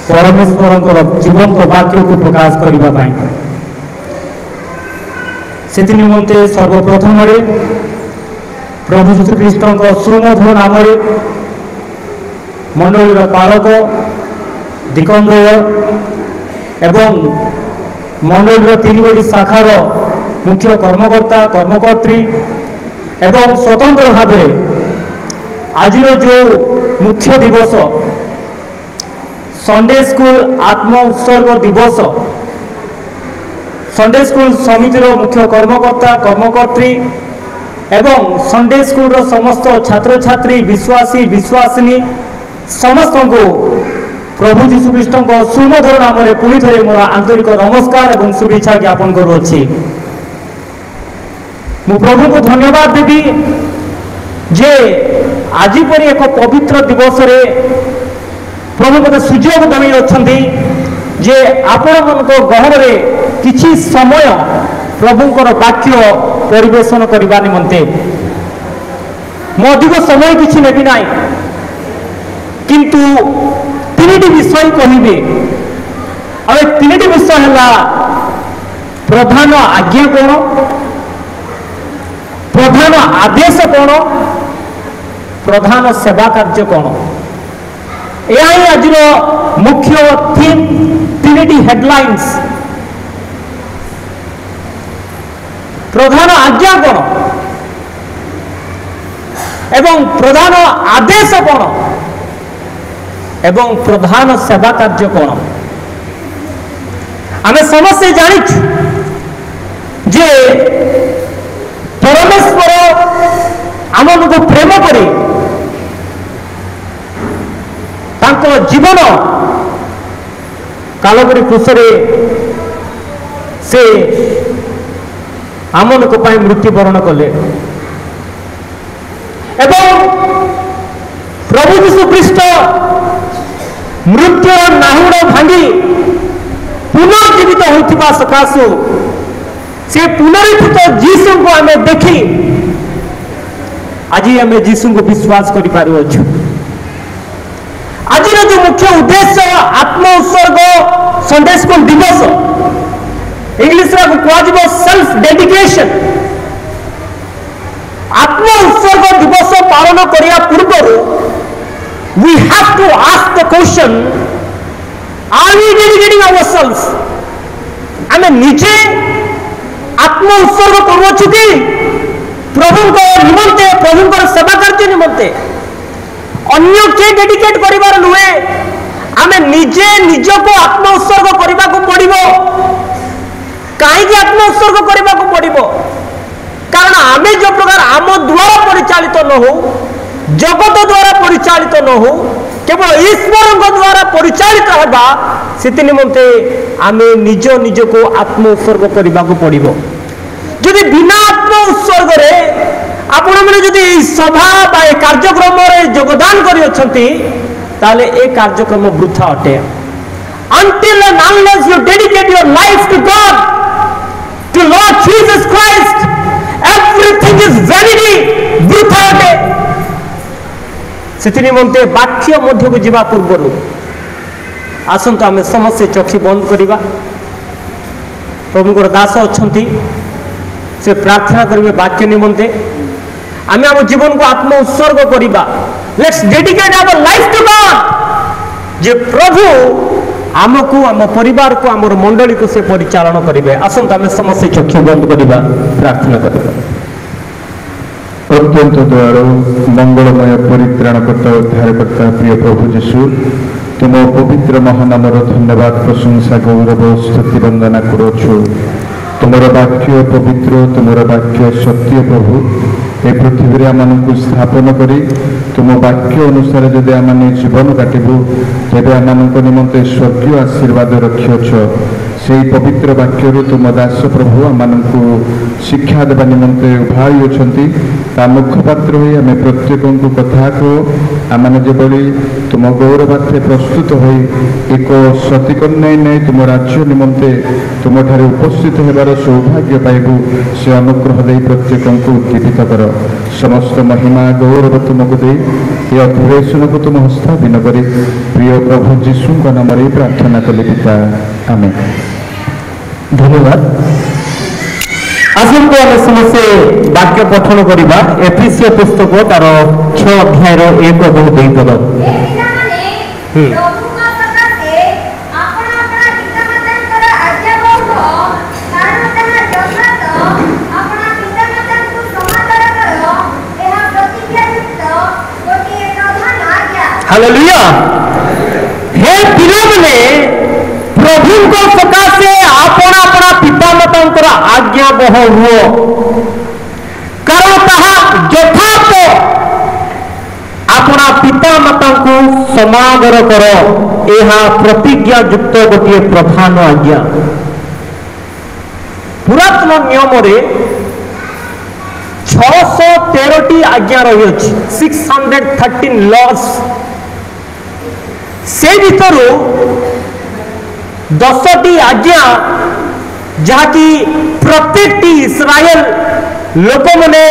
परमेश्वर जीवंत वाक्य को प्रकाश करने से निमंते सर्वप्रथम प्रभु श्रीकृष्ण सुमधुर नाम मंडल पालक दिकंदय एवं मंडल तीन गोटी शाखार मुख्य कर्मकर्ता कर्मकर्त्री एवं स्वतंत्र भाव आज जो मुख्य दिवस संडे स्कूल आत्म उत्सर्ग दिवस संडे स्कूल समितिर मुख्य कर्मकर्ता कर्मकर्त्री एवं संडे स्कूल समस्त छात्र छात्री विश्वासी विश्वासिनी समस्त को प्रभु जीशुख्रीष्ट सुमधुर नाम पुणी थे मोर आंतरिक नमस्कार और शुभेच्छा ज्ञापन करुच्छी। मु प्रभु को धन्यवाद देवी जे आज परी एक पवित्र दिवस रे प्रभु मत सुजोग दे अच्छा जे आपण गहन में किछि समय प्रभुंकर वाक्य परिवेशन करने निमंते मो अधिक समय किछि नेबी नाई किंतु तीन विषय कहिबे और तीन विषय है प्रधान आज्ञा कौन प्रधान आदेश कौन प्रधान सेवा कार्य कौन यह आज मुख्य थीम तीन हेडलाइंस प्रधान आज्ञा कौन एवं प्रधान आदेश कौन एवं प्रधान सेवा कार्य कौन आम समस्ते जानिछ जे परमेश्वर आम को प्रेम करे जीवन कालगरी कृषरे से आम लोक मृत्युवरण कले एवं प्रभु जीशुख्रीष्ट मृत्यु नाहुड़ भांगी पुनर्जीवित होता सकाशु से पुनरुत्थित जीशु को आम देखी आज आम जीशु को विश्वास कर आज जो मुख्य उद्देश्य आत्म उत्सर्ग संडे स्कूल दिवस इंग्लिश कह सेल्फ डेडिकेशन आत्म उत्सर्ग दिवस पालन करने पूर्व we have to ask the question are we dedicating ourselves आम निजे आत्म उत्सर्ग करुछु कि प्रभु निमंते प्रभु सेवा कार्य निमंते अन्य के डेडिकेट करिवार नुहे आमे निजे निज को आत्म उत्सर्ग करने को पड़िबो कहीं आत्म उत्सर्ग करने को पड़िबो कारण आमे जो प्रकार आम द्वारा परिचालित न हो जगत द्वारा परिचालित न हो केवल ईश्वर द्वारा परिचालित होगा से निमंते आमे निज निज को आत्म उत्सर्ग करने को पड़िबो यदि बिना आत्म उत्सर्ग रे आपण मैंने जदि सभा कार्यक्रम योगदान कर कार्यक्रम वृथा अटे until and unless you dedicate your life to God to Lord Jesus Christ everything is vanity वृथा अटे से निमंते वाक्य मध्य को जीवा पूर्व आसतु आम समस्ते चक्षु बंद करवा प्रभुଙ୍କର दास अच्छा से प्रार्थना करेंगे वाक्य निमंते आम आम जीवन को आत्म उत्सर्ग करवा let's dedicate our life to God जे प्रभु आमको आम परिवार को आम मंडली को से परिचालन करेंगे आसंत आम समस्त चक्षु बंद करवा प्रार्थना करवा। अत्यंत दयालु मंगलमय परित्राणकर्ता उद्धारकर्ता प्रिय प्रभु जीशु तुम पवित्र महानामर धन्यवाद प्रशंसा गौरव स्तुति वंदना करुछु तुमर वाक्य पवित्र तुमर वाक्य सत्य प्रभु ए पृथ्वी आम स्थापन करी तुम वाक्य अनुसार जदि आम जीवन काटबू तेज आम निमंते स्वर्गीय आशीर्वाद रखिछ से पवित्र वाक्य तुम दास प्रभु आम शिक्षा देवा निमंते उभाई अच्छी ता मुखपात्र हो आम प्रत्येक कथा कह आम जो तुम गौरवार्थे प्रस्तुत हो एक सतीकन्या नहीं तुम राज्य निमंते तुम ठारे उपस्थित होबार सौभाग्य पाइबू से अनुग्रह दे प्रत्येक उद्दीपित कर समस्त महिमा गौरव तुमको दे ये अधिवेशन को तुम हस्ताधीन कर प्रिय प्रभु जीशु नाम प्रार्थना कले पिता आमेन। धन्यवाद। आसंतु आम समस्ते वाक्य पठन करवा एफिसियो पुस्तक तार 6 अध्याय 1 और 2 पद। हालेलुया। हे पिला माने प्रभु को सकाशे आपण अपना पिता माता आज्ञा बह हुओ कारण ताहा यथार्थ अपना पिता माता को समादर कर यह प्रतिज्ञा युक्त गोटे प्रधान आज्ञा। पुरातन नियम 613 आज्ञा रही अच्छी 613 लॉज से भीतर 10टी आज्ञा जहाँकि प्रत्येक इस्राएल लोक मैंने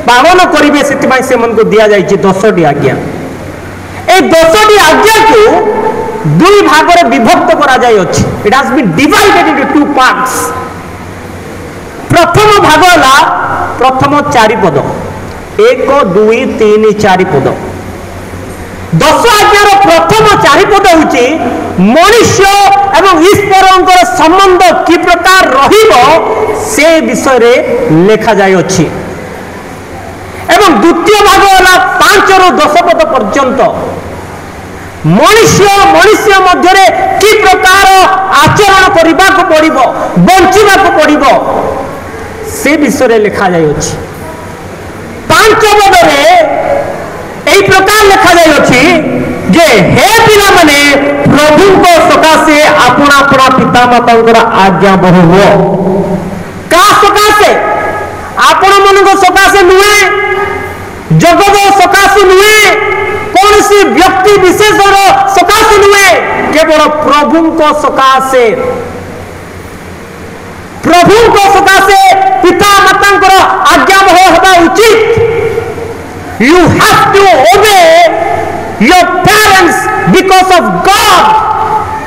पालन करेंगे से मन को दिया जाए 10टी आज्ञा। ए 10टी आज्ञा को दुई भाग में विभक्त करा जाय अछि। It has been divided into 2 parts. प्रथम भाग है प्रथम 4 पद 1 2 3 4 पद। 10 आज्ञार प्रथम 4 पद होची मनुष्य एवं ईश्वर संबंध कि प्रकार रहिबो से विषय रे लिखा जाय अछि। एवं द्वितीय भाग है 5 ରୁ 10 पद पर्यंत मनुष्य मध्य कि प्रकार आचरण करने को पड़िबो बंचिबा को पड़िबो से विषय रे लिखा जाय अछि। 5 पद रे एई प्रकार लिखा जाय अछि जे हे पिला माने प्रभु को सकाशे अपना अपना पिता माता आज्ञा बहु हो का सकाशे आपण मन को सकाशे नुहे जगत सकाशे नुहे कौन सी व्यक्ति विशेष सकाशे नुहे केवल प्रभु को सकाशे पिता माता आज्ञा बहु होगा उचित। You have to obey your parents because of God.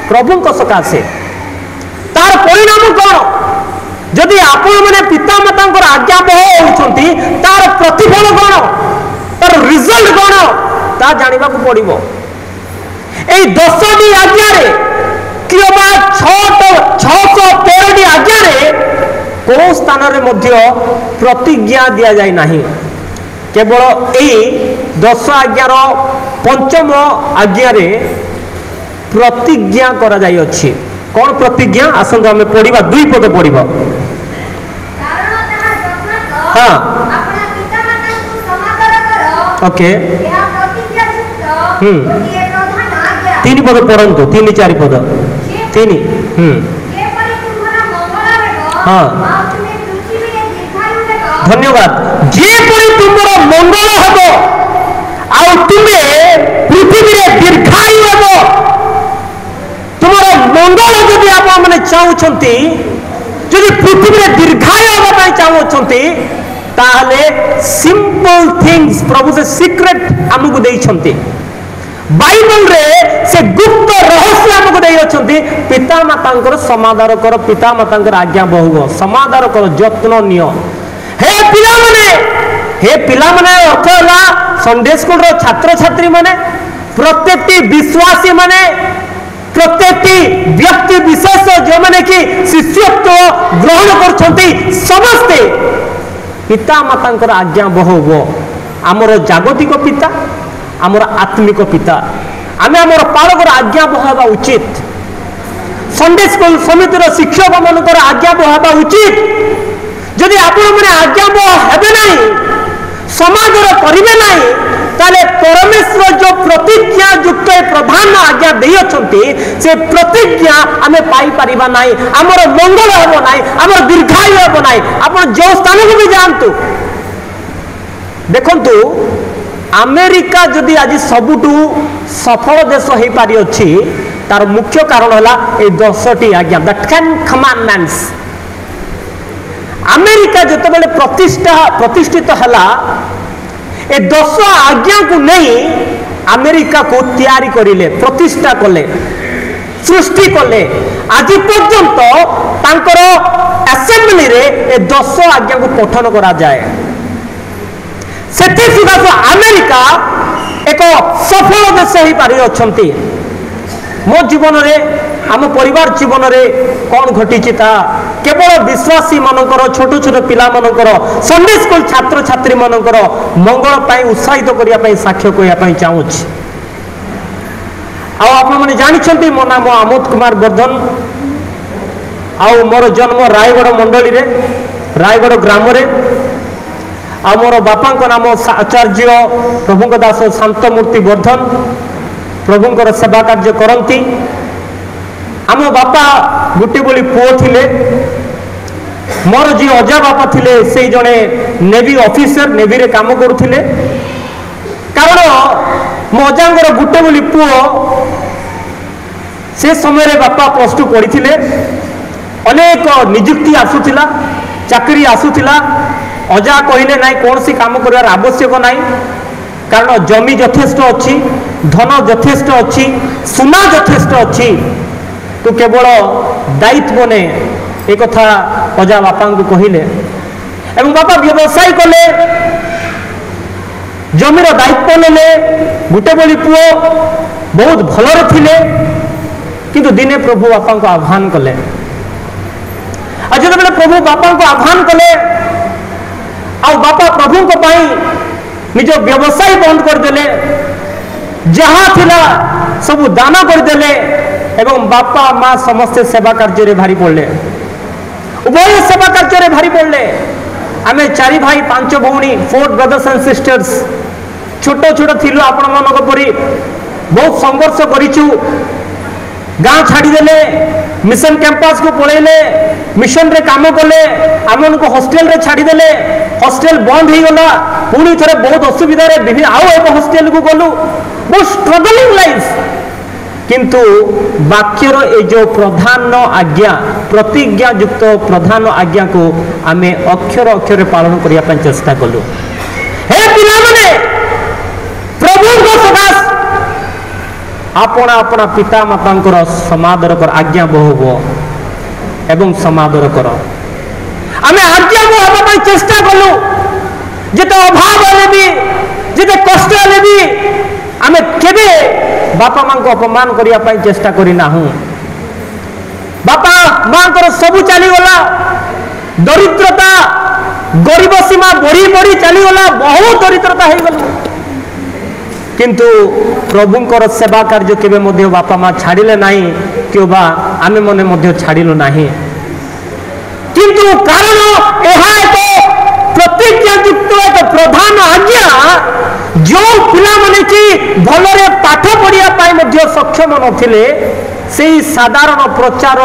प्रभु को सकाशे तार परिणाम कौन जदि आपण मैंने पिता माता आज्ञा बह होती तार प्रतिफल कौन तार रिजल्ट कौन ता जानिबा को पड़िबो। एई 10टी आज्ञा रे कि 613टी आज्ञा रे को स्थान रे मध्य प्रतिज्ञा दिया जाय नाही। केवल यही 10 आज्ञार 5म आज्ञा रे प्रतिज्ञा करा जाय अछि। कौन प्रतिज्ञा आसंत आम पढ़ा 2 पद पढ़ा। हाँ ओके 3 पद पढ़ंतु 3 4 पद 3 हाँ धन्यवाद। जेपरी तुमर मंगल हम तुम्हें पृथ्वी में दीर्घायु हम तुमर मंगल जदि आप मैंने चाहते जदि पृथ्वी में दीर्घायु होगा चाहते ताहले सिंपल थिंग्स प्रभु से सीक्रेट आमको देइछन्ते। बाइबल रे से गुप्त रहस्य आमको देइछन्ते पिता मातांकर समादर कर पिता मातांकर आज्ञा बहु समादर कर जत्न नियो। हे पिला माने अर्थ है संडे स्कूल रो छात्र छात्री माने प्रत्येक विश्वासी माने प्रत्येक व्यक्ति विशेष जो माने कि शिष्यत्व ग्रहण करछन्ती समस्ते पिता मातांकर आज्ञा बहु आमर जागतिक पिता आमर आत्मिक पिता आमे आमर पालकर आज्ञा बहुवा उचित। संडे स्कूल समितिर शिक्षक मानकर आज्ञा बहुवा उचित। जदि आपण मैंने आज्ञा हेबे नहीं समादर करेंगे नहीं ताले परमेश्वर जो प्रतिज्ञा युक्त प्रधान आज्ञा देइछंती से प्रतिज्ञा आमे पाई परिबा नाही हमर मंगल हेबो नाही हमर दीर्घायु हेबो नाही आपण जो स्थान को भी जानतु देखंतु अमेरिका जदि आज सबुठू सफल देश हो पारि अछि तार मुख्य कारण हला ए 10टी आज्ञा द 10 कमांडमेंट्स अमेरिका जते बेले प्रतिष्ठित हला ए 10 आज्ञा को नहीं अमेरिका को तैयारी करिले प्रतिष्ठा कले सृष्टि कले आज पर्यंत तांकर असेंबली रे ए 10 आज्ञा को पठन करा जाए सेति सुधा अमेरिका एक सफल देश ही पारि अछंती मो जीवन रे आम परिवार जीवन रे कौन घटी केवल विश्वासी मानकर छोट छोट पिला मानकर संडे स्कूल छात्र छात्री मानकर मंगल पाई उत्साहित करिया पाई साक्ष्य करिया पाई चाहूछि आपण माने जानिछंती मो नाम आमोद कुमार वर्धन मोर जन्म रायगढ़ मंडली रे रायगढ़ ग्राम रे मोर बापा नाम आचार्य प्रभुंक दास शांतमूर्ति वर्धन प्रभुंकर सेवा कार्य करती आम बापा गोटे बोली पुओ थिले मोर जी अजा बापा थिले से जड़े नेवी ऑफिसर नेवी रे काम करुथिले कारण मो अजांगर गोटे बोली पुओ से समय रे बापा +2 पढ़ी अनेक नियुक्ति आसुथिला चाकरी आसुथिला अजा कहले नाई कौन सी काम कर आवश्यक नाई कारण जमी यथेष्ट अच्छी धन यथेष्ट अच्छी सुना यथेष्ट अच्छी तो केवल दायित्व ने एक कथा अजा बापा को कहले एवं बापा व्यवसाय कले जमीर दायित्व नेले गोटे बोली पुओ बहुत भलरे थिले किंतु दिने प्रभु बापा को आह्वान कले आज जो प्रभु बापा को आह्वान कले आ बापा प्रभु को पाई निज व्यवसाय बंद करदेले जहाँ थिला सब दान करदेले एवं बापा माँ समस्ते सेवा कार्य भारी पड़े उभय सेवा कार्य भारी पड़े आमे 4 भाई 5 भौणी 4 ब्रदर्स एंड सिस्टर्स छोट छोट थिलु आपण मानक परी बहुत संघर्ष करिछु गाँ छाड़ीदेले मिशन कैंपस को पलैले मिशन रे काम कले आमन को हॉस्टल रे छाड़ीदेले हॉस्टल बंद हो गला पुणी थे बहुत असुविधा रे विभिन्न आउ एक हॉस्टल को गलु बहुत स्ट्रगलिंग लाइफ किंतु वाक्यर ए जो प्रधान आज्ञा प्रतिज्ञा युक्त प्रधान आज्ञा को आमे अक्षर अक्षर पालन करने चेष्टा कलु हे पिला माने प्रभु को सदास आपण आपण पिता माता समादर कर आज्ञा बहुब एवं समादर कर आमे आज्ञा बहु चेष्टा कलु जिते अभाव हेले भी जिते कष्ट हेले भी आमे केबे बापा मां को अपमान करिया पाई चेष्टा करिना हूं बापा मां को सब चली गला दरिद्रता गरीब सीमा बढ़ी बढ़ी चली गला बहुत दरिद्रता हो गला किंतु प्रभुंकर सेवा कार्य केबे मध्य बापा मां छाड़िले नाही क्योबा आमे मने मध्य छाड़िलु नाही किंतु कारण एहा एक प्रतिज्ञा युक्त एक प्रधान आज्ञा जो पिला माने की भलरे पाठ पढ़िया पाई मध्य सक्षम नथिले से साधारण प्रचार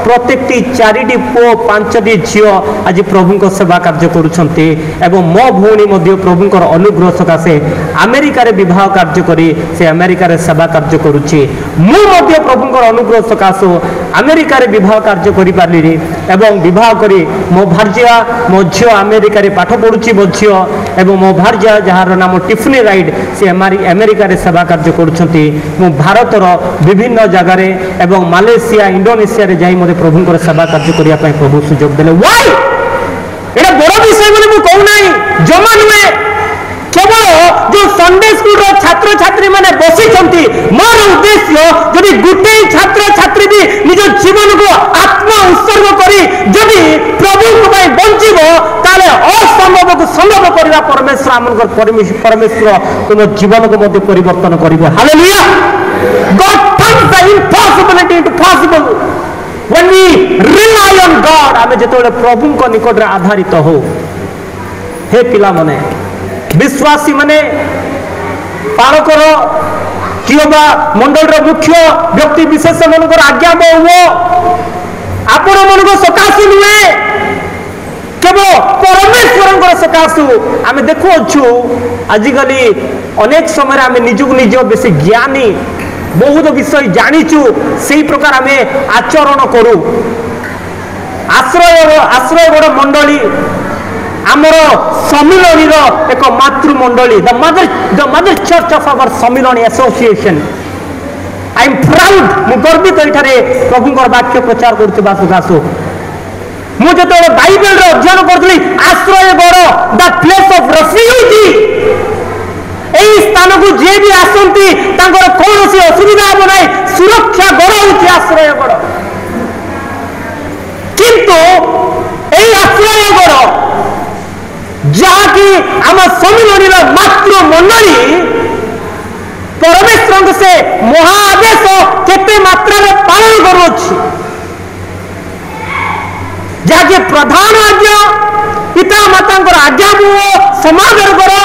प्रत्येक 4टी पुओ 5टी झील आज प्रभु को सेवा कार्य करुछंती एवं मो भौणी मध्य प्रभुंकर अनुग्रह सकाशे अमेरिका रे विवाह कार्य करी से अमेरिका रे सेवा कार्य करुछि मु मध्य प्रभुंकर अनुग्रह सकाशो अमेरिका रे विवाह कार्य करि पारली एवं विवाह करी मो भार्या मो झियो अमेरिका रे पाठ पढुछि मो झियो एवं मो भार्या जहार नाम टिफनी राइड से अमेरिका रे सेवा कार्य करुछंती मु भारतर विभिन्न जगह रे एवं मालेशिया इंडोनेशिया रे जाई मते प्रभुंकर सेवा कार्य करिया पई प्रभु सुयोग देले व्हाई एटा बड़ विषय बोली मु कहू नाही जमा नुए केवल जो संडे स्कूल रो छात्र छात्री माने बसी छंती मोर उद्देश्य जदि गुटे छात्र छात्री भी निज जीवन को आत्मा उत्सर्ग करी जदि प्रभु को पई बंचिबो ताले असंभव को संभव करबा परमेश्वर आमनकर परमेश्वर तुम जीवन को मध्य परिवर्तन करिवो hallelujah God turns the impossibility into possible when we rely on God आमे जेतोले प्रभु को निकट रे आधारित हो हे पिला माने विश्वासी माने पालकर किंवा मंडल मुख्य व्यक्ति विशेष मनकर आज्ञा बहु आपण मन सकाशु नुहे केवल परमेश्वर सकाशु आम देखु आजिकल अनेक समय आम निजक निज बेस ज्ञानी बहुत विषय जानीचु से प्रकार आम आचरण करू आश्रयगढ़ मंडली आमर सम्मिलनी एक मातृमंडली the mother church of our सम्मिलनी एसोसिएशन आई एम प्राउड मु गर्वित एठारे प्रभुंकर वाक्य प्रचार करथिबा सुखासु मु जतो बाइबल रो अध्ययन करथली आश्रयगढ़ द प्लेस ऑफ रेफ्यूजी एई स्थान को जे भी आसंती तांकर कोनोसी असुविधा हो नै सुरक्षा गढ़ होछि आश्रयगढ़ किंतु एई आश्रयगढ़ जहाँकि आम सम्मिलनी मातृ मंडली परमेश्वर से महाआदेश केते मात्रा में पालन करुछि जहाँकि प्रधान आज्ञा पिता माता आज्ञा समादर कर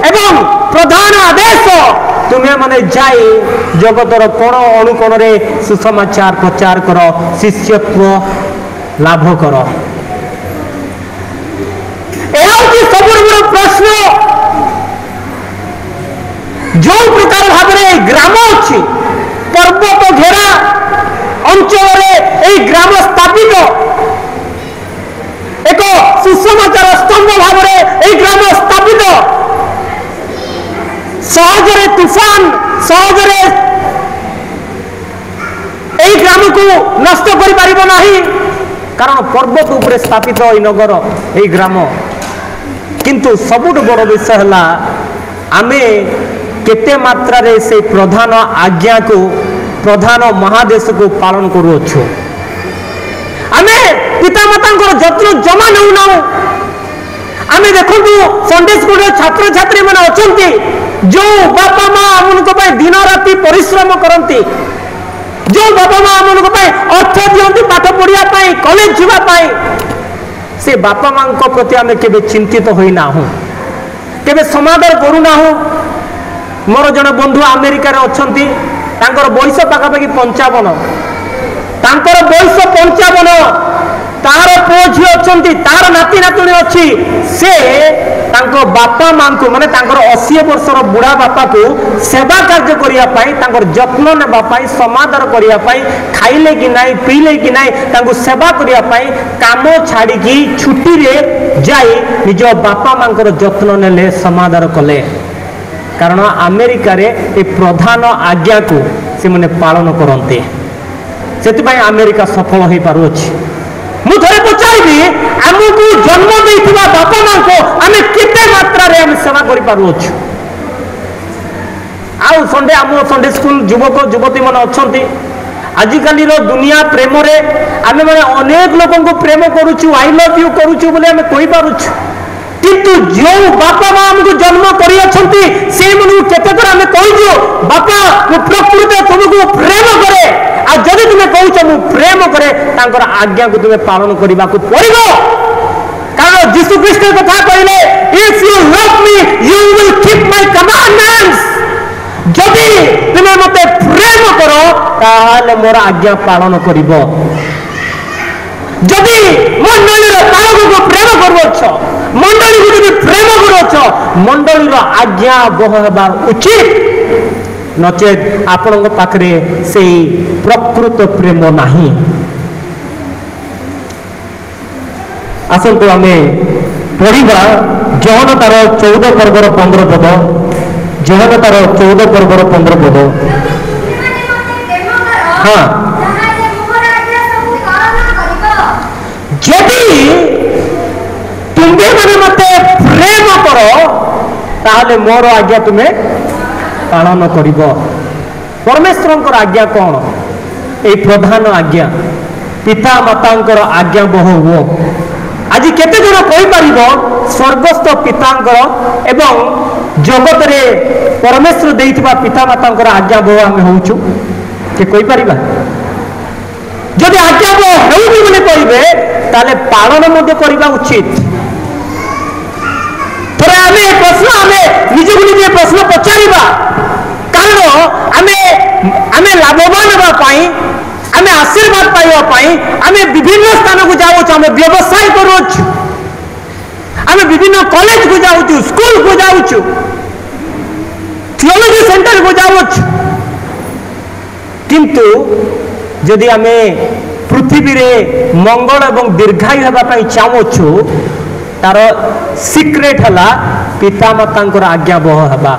एवं प्रधान आदेश तुम्हें माने जाई जगतर कोण अनुकोण रे सुसमाचार प्रचार कर शिष्यत्व लाभ कर सब प्रश्न जो प्रकार भाव में ग्राम अच्छी पर्वत घेरा अंचल ग्राम स्थापित एक सुसमाचार स्तंभ भाव में ग्राम स्थापित सहजरे तूफान सहजरे ग्राम को नष्ट कर नहीं कारण पर्वत उपरे स्थापित नगर ये ग्राम किंतु सबुठ बड़ विषय है आमे केते मात्रा रे से प्रधान आज्ञा को प्रधान महादेश को पालन करूछु आमे पिता माता जत्न जमा नौ ना आमे देखु संडे स्कूल छात्र छात्री माने अछंती जो बापा माँ उनको दिन राति परिश्रम करती जो बापा माँ उनको अर्थ दिखती पाठ पढ़ाई कॉलेज जावाई से बापा माँ प्रति आम के चिंतित होना केबे समादर करूना मोर जन बंधु अमेरिका अच्छा बयस पाखापाखि 55 तांकर बयस 55 तार पुओ झी अच्छा तार नाती नातुणी अच्छी से बापा माँ को माने 80 वर्षर बुढ़ा बापा को सेवा कार्य करने जत्न नापी समादर करने खाइले कि नाई पीले कि नाई सेवा करने काम छाड़ी छुट्टी रे जाई निज बापा माँ जत्न नेले समादर कले कारण अमेरिका रे ए प्रधान आज्ञा को से माने पालन करते से अमेरिका सफल हो पारुछि मु थोड़े पचारि आमको जन्म देइथिबा बापा माँ को आमे केते मात्रा रे हम सेवा करि पारुछु आउ संडे आम संडे स्कूल युवक युवती मन अछंती आजिकाली रो दुनिया प्रेम रे आमे माने अनेक लोगों को प्रेम करूछु आई लव यू करूछु बोले आमे कहि पारुछु किंतु जो बापा माँ हमको जन्म करी अछंती से मनु केते कर आमे कहिजो बापा मु प्रकृति तुमको प्रेम करे आ जदि तुमे कहूछ मु प्रेम करे तांकर आज्ञा को तुमे पालन करबा को पड़िबो कारण यीशु ख्रीष्ट कथा कहले if you love me you will keep my commandments जदि तुमे मते प्रेम करो ताले मोर आज्ञा पालन करिवो जदि मंडली रो पालक को प्रेम करवछ मंडली को जदि प्रेम करवछ मंडली रो आज्ञा बहबार उचित नचेत आपण पाखरे से प्रकृत प्रेम नहीं आसतु आम पढ़ा जहन तार 14 पर्वर 15 पद जहन तार 14 पर्वर 15 पद हाँ जदि तुम्हें मैंने मते प्रेम करो ताहले मोर आज्ञा तुम्हें पालन करिब परमेश्वर आज्ञा कौन ए प्रधान आज्ञा पिता मातांकर आज्ञा बहु आज केते जन कहि परिबो स्वर्गस्थ पितांकर एवं जगत रे परमेश्वर देइथिबा पिता मातांकर आज्ञा बहु हम होउछु के कहि परिबा जदि आज्ञा बहु हेउनी बोले कहिबे ताले पालन मध्य करिबा उचित थोड़े आम प्रश्न आम निजक निजे प्रश्न पचारा कारण आम लाभवान हाँपाई आम आशीर्वाद पाइबापी आम विभिन्न स्थान को जाऊँ आम व्यवसाय करुचु आम विभिन्न कॉलेज को जाऊँ स्कूल को जाऊँ थियोलॉजी सेंटर को जाऊँ किंतु जदि आम पृथ्वी रे मंगल एवं दीर्घायु होगापी चाहूँ तार सिक्रेट है पितामाता आज्ञा बह है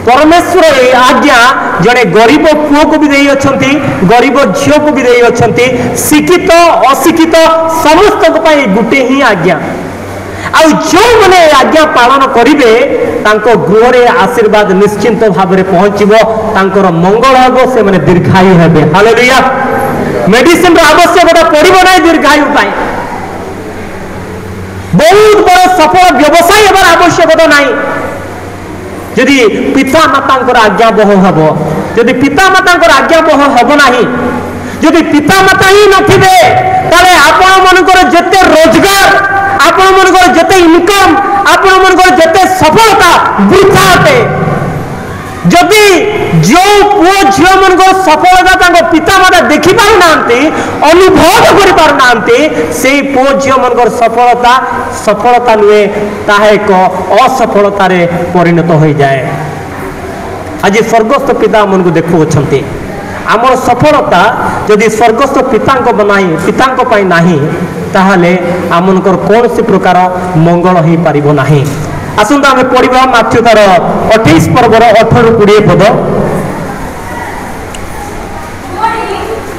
परमेश्वर ये आज्ञा जड़े गरीब पुओ को भी दे गरीब झील को भी दे शिक्षित अशिक्षित समस्त गोटे ही आज्ञा आ जो मैंने आज्ञा पालन करेंगे गृह रे आशीर्वाद निश्चिंत भाव में पहुंचर मंगल हम से मैंने दीर्घायु हे हालेलुया मेडिसिन आवश्यकता पड़ो ना दीर्घायु बहुत बड़ सफल व्यवसाय होबार आवश्यकता ना जदि पिता माता आज्ञा बह हम जदि पिता माता आज्ञा बह हम ना जदि पिता माता ही नथिबे ताले आपण मनकर जते रोजगार आपण मनकर जते इनकम आपण मनकर जते सफलता वृथा अटे जदि जो पुओ झील मन सफलता पिता माता देखी पार ना अनुभव कर पार ना से पुओ झील मन सफलता नुहे ताहा एक असफलता परिणत हो जाए आज स्वर्गस्थ पिता मन को देखु आमर सफलता जदि स्वर्गस्थ पिता नहीं ताहले आमनकर कौन सी प्रकार मंगल हो पारिबो नाही आसंता आम पढ़ा माथ्यू तार 28 पर्वर 18-20 पद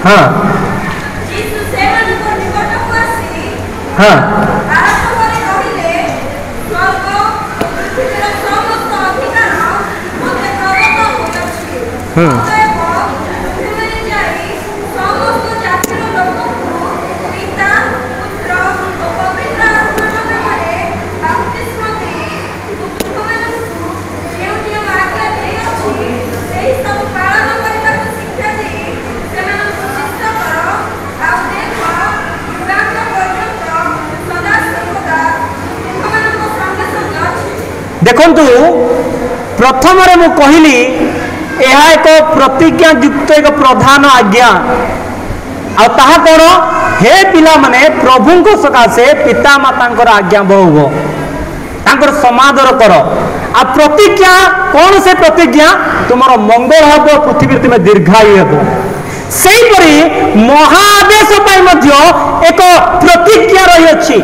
हाँ हाँ देखंतु प्रथम मु कहली यह एक प्रतिज्ञा युक्त एक प्रधान आज्ञा आ ताहा कौन हे पिला माने प्रभु को सकाशे पिता माता आज्ञा बहु तांकर समादर कर आ प्रतिज्ञा कौन से प्रतिज्ञा तुमर मंगल हम पृथ्वी तुम दीर्घायु हेब सेहीपरि महादेश एक प्रतिज्ञा रही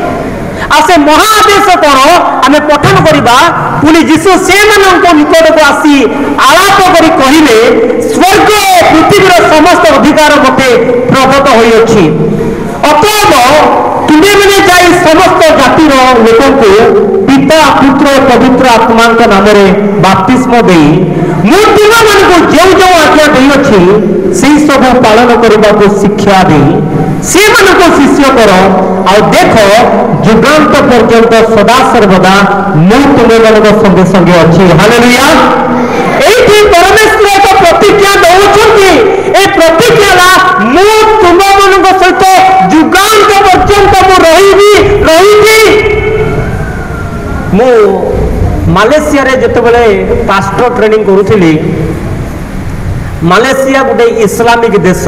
आ से महादेश कौन आम पठन करवा पुणी जीशु से निकट को आसी आलाप करी कहले स्वर्ग पृथ्वीर समस्त अधिकार मते प्रकट होइछि अतएव तुमे मैंने जाई समस्त जातिर लोक पिता पुत्र पवित्र आत्मा नाम बाप्तिस्म दे मु तुम मानक जो जो आज्ञा देछि से सब पालन करने को शिक्षा दे से मानक शिष्य कर आ देख जुगांत पर्यंत सदा सर्वदा मु तुमे मानक संगे संगे अच्छी हालेलुया एठी परमेश्वर एक प्रतिज्ञा दउछंती ए प्रतिज्ञा मु तुम मानक सहित जुगांत पर्यंत मु रहिबी मु मालेशिया रे जते बेले पास्टर ट्रेनिंग करूथली मालेशिया गोटे इस्लामिक देश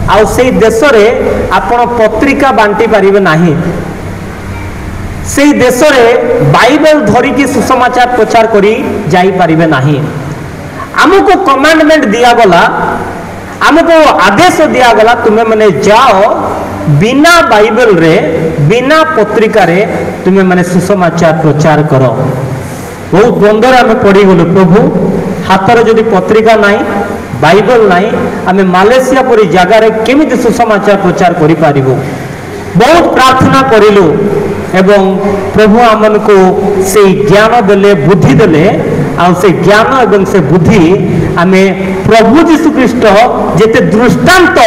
आ से देश रे आपण पत्रिका बांटी पारिबे नाही से देश रे बाइबल धरिकी सुसमाचार प्रचार करी जाई पारिबे नाही हमको कमांडमेंट दिया गला हमको आदेश दिया गला तुम्हें माने जाओ बिना बाइबल रे बिना पत्रिका रे तुम्हें माने सुसमाचार प्रचार करो बहुत द्वंद्व आम पड़ी गलु प्रभु हाथ में जदि पत्रिका नहीं बाइबल नहीं आम मालेशिया परी जगार केमिति सुसमाचार प्रचार करि पारिबो बहुत प्रार्थना करिलु एवं प्रभु आमनको से ज्ञान देले बुद्धि देले आ से ज्ञान एवं से बुद्धि आमे प्रभु जीशु ख्रीष्ट जेते दृष्टांत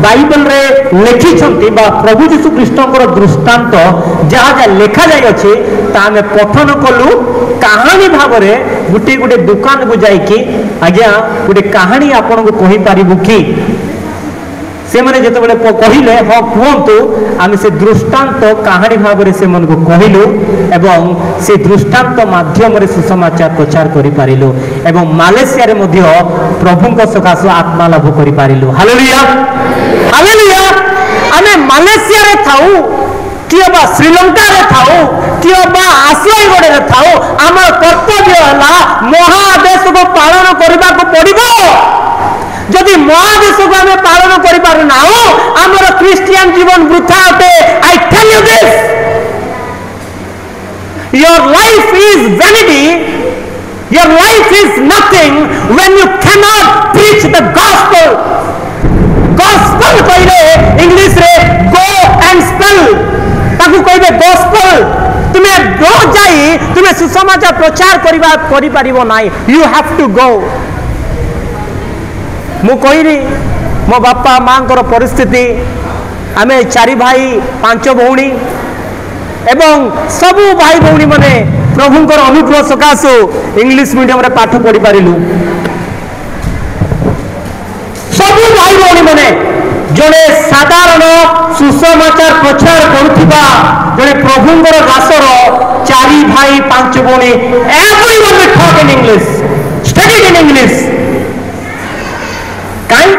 बाइबल रे लिखि छंती बा प्रभु जीशु ख्रीष्टकर दृष्टांत जहाँ जहाँ लेखा जाय अछि ता आमे पठन कलु कहानी भाव रे गुटे गुटे दुकान को जाइकी आज्ञा गोटे कहानी आपन को कहि पारिबु कि से माने जेतेबेले कहिले हाँ कहतु आम से दृष्टांत कहानी भाव से कहलु एवं से दृष्टांत माध्यम सुसमाचार प्रचार करूँ एवं मालेशिया रे मध्य प्रभु सकाश आत्मा लाभ करूँ। Hallelujah hallelujah. आमे मालेशिया रे थाऊ किए बा श्रीलंका रे थाऊ किए बा आश्रयगढ़ रे थाऊ आम कर्तव्य है महादेश को पालन करने को पड़ो। जदि महादेश को आम पालन करना आमर क्रिस्टियन जीवन वृथा अटे। I tell you this, your life is vanity, your life is nothing when you can not preach the gospel. Gospel कहले इंग्लिश रे गो एंड स्पेल, ताकू कहबे गॉस्पेल। तुम्हें न जाई तुम्हें सुसमाचार प्रचार करि परिबो नाही। You have to go. मु कहली मो बापा माँ परिस्थिति, आमे 4 भाई 5 भौणी एवं सबू भाई भौणी माने प्रभुंकर अनुग्रह सकाशु इंग्लिश मीडियम रे पाठ पढ़ी पारिलु। सबू भाई भौणी माने जड़े साधारण सुसमाचार प्रचार करुथिबा जड़े प्रभुंकर दासर 4 भाई 5 भौणी everyone will talk in English, study in English. कहीं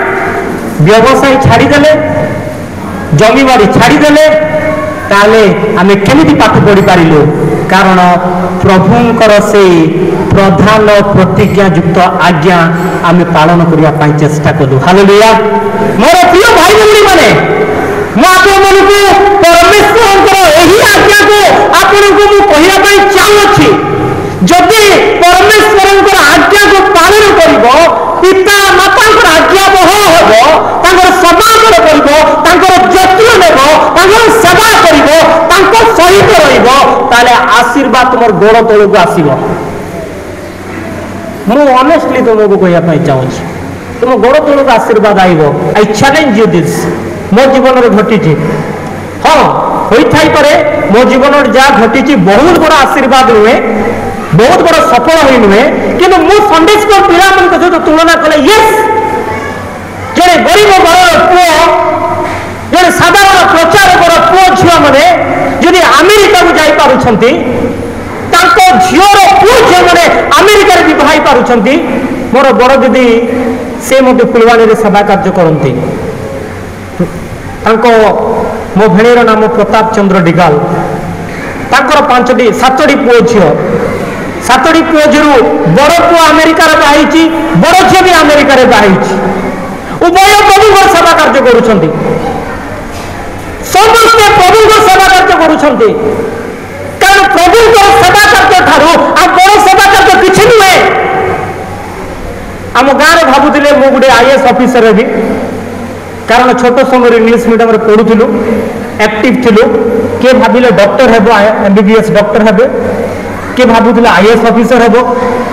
व्यवसाय छाड़ीदे जमीबाड़ी छाड़ीदे ताले आमे केमिति पाठ पढ़ी पारिलु? कारण प्रभुंकर से प्रधान प्रतिज्ञा युक्त आज्ञा आमे पालन करिया पई चेष्टा कलु। हालेलुया। मोर प्रिय भाई भौणी माने मु आपन को परमेश्वरंकर एही आज्ञा को आपन को मु कहिया पई चाहूछि। जदि परमेश्वरंकर आज्ञा को पालन करिवो, पिता मातांकर आज्ञा बह हेबो, तांकर समादर करिवो, तांकर यत्न नेबो, तांकर सेवा करिवो, तांकर सहित रहिबो, ताले आशीर्वाद तुमर गोड़ तळକୁ आसीबो। मु ऑनेस्टली तुमको कहिया पई चाहूछि, तुम गोड़ तळକୁ आशीर्वाद आइबो। I challenge you this. मो जीवन रे घटिछि, हाँ होई थाई पारे मो जीवन रे जा घटिछि बहुत बड़ा आशीर्वाद हुए, बहुत बड़ा सफल हुई नुहे, किंतु मु संडे स्कूल पिला मन सहित तुलना कले यस जे गरीब घर पुओ जे साधारण प्रचारकर पुओ झिया माने यदि अमेरिका को जाई पारुछंती, तांको झियोर पुओ झिया माने अमेरिका रे विवाह पारुछंती। मोर बड़ दीदी से मते फुलवाणी रे सेवा कार्य करंती। तांको मो भेणीर नाम प्रताप चंद्र डिगाल। तांकर 7टी पुओ झियो, 7टी पुओ झियो बड़ पुओ अमेरिका रे बाहिची, बड़ झियो भी अमेरिका रे बाहिची। उभय प्रभुଙ୍କର सेवा कार्य करुछंती, समस्त प्रभुଙ୍କର सेवा कार्य करुछंती। कारण प्रभुଙ୍କର सेवा कार्य ठारू आ बड़ सेवा कार्य किछि नुहे। आम गाँव रे भाबुतिले मु गुडे आईएएस ऑफिसर हेबी, कारण छोट समय इंग्लिश मीडियम रे पढ़ुथिलु, एक्टिव थिलु। के भाबिले डॉक्टर हेबो, एमबीबीएस डॉक्टर हेबे, के भाबुतिले आईएएस ऑफिसर हेबो,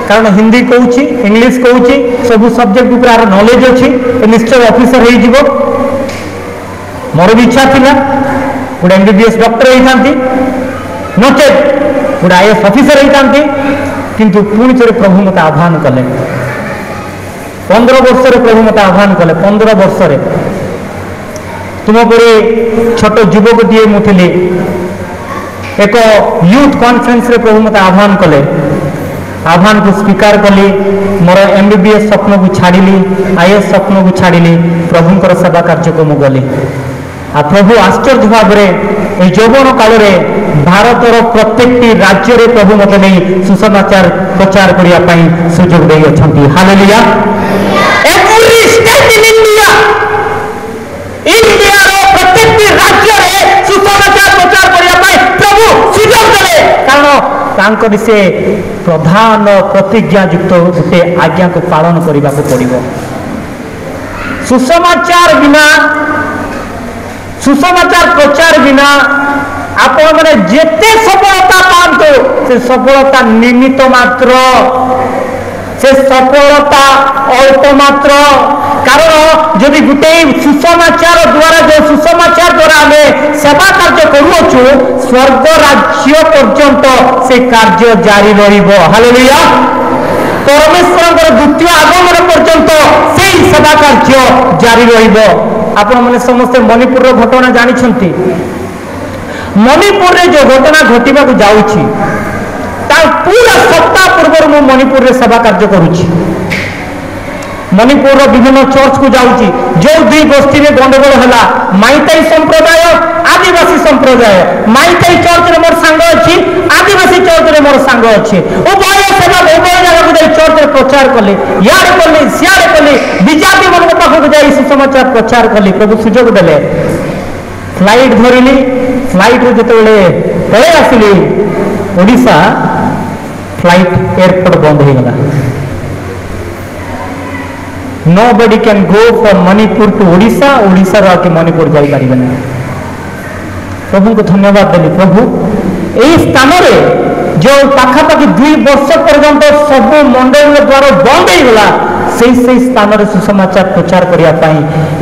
कारण हिंदी कहूची, इंग्लिश कहूची, सब सब्जेक्ट ऊपर आर नॉलेज अछि, निश्चय ऑफिसर हो जिवो। मोर भी इच्छा थिला गोटे एमबीबीएस डॉक्टर होई थांती, नचेत गोटे आईएएस ऑफिसर होई थांती। किंतु पुणी थोड़े प्रभु मते आह्वान कले। 15 वर्ष प्रभु मते आह्वान कले। 15 वर्ष तुम परे छोट युवकटीए मुझे एक यूथ कॉन्फ्रेंस रे प्रभु मते आह्वान कले। आह्वान को स्वीकार कली, मोर एमबीबीएस स्वप्न को छाड़िली, आईएएस स्वप्न को छाड़िली, प्रभुंकर सेवा कार्य को मुगली। आ प्रभु आश्चर्य भाव में यौवन काल में भारतर प्रत्येक राज्य रे प्रभु मते नहीं सुसमाचार प्रचार करने सुजोग दे अछंती। Hallelujah. Every state in India, India रो प्रत्येक राज्य रे सुसमाचार प्रचार करने प्रभु सुजोग देले। कारण तांकर से प्रधान प्रतिज्ञा युक्त गोटे आज्ञा को पालन करने को पड़ो। सुसमाचार बिना, सुसमाचार प्रचार बिना आपण मैंने जेते सफलता पातु से सफलता निमित्त मात्र, से सफलता अल्प मात्र। कारण जदि गोटे सुसमाचार द्वारा, जो सुसमाचार द्वारा आम सेवा कार्य करूछु, स्वर्ग राज्य पर्यंत से कार्य जारी रहिबो। हालेलुया। परमेश्वर द्वितीय आगमन पर्यंत से सेवा कार्य जारी रहिबो। आपण मैंने समस्ते मणिपुर घटना जानी मणिपुर रे जो घटना घटवा जाऊँगी पूरा सप्ताह पूर्व मु मणिपुर रे सेवा कार्य करुच्ची मणिपुर विभिन्न चर्च को जाऊँगी जो दुई गोष्ठी में गंडगोल है माइताई संप्रदाय आदिवासी संप्रदाय माइताई चर्च रे मोर सांग अच्छी आदिवासी चर्च रे मोर सांग अच्छी उभय सेवा उभय जगह को जाई चर्च रे प्रचार कले यार कले सियार कले विजाति मन पाखक जाई सुसमाचार प्रचार कले प्रभु सुजोग देले फ्लाइट धरली फ्लाइट रे जते पळे आसिली ओडिशा फ्लाइट एयरपोर्ट बंद हो गला nobody can go from Manipur to Odisha Odisha रा के मणिपुर जाई परिबे ना प्रभु को धन्यवाद देली प्रभु एई स्थान रे जो पाखापाखि 2 वर्ष पर्यंत सब मंडल द्वार बंद हो गला से स्थान रे सुसमाचार प्रचार करिया पाई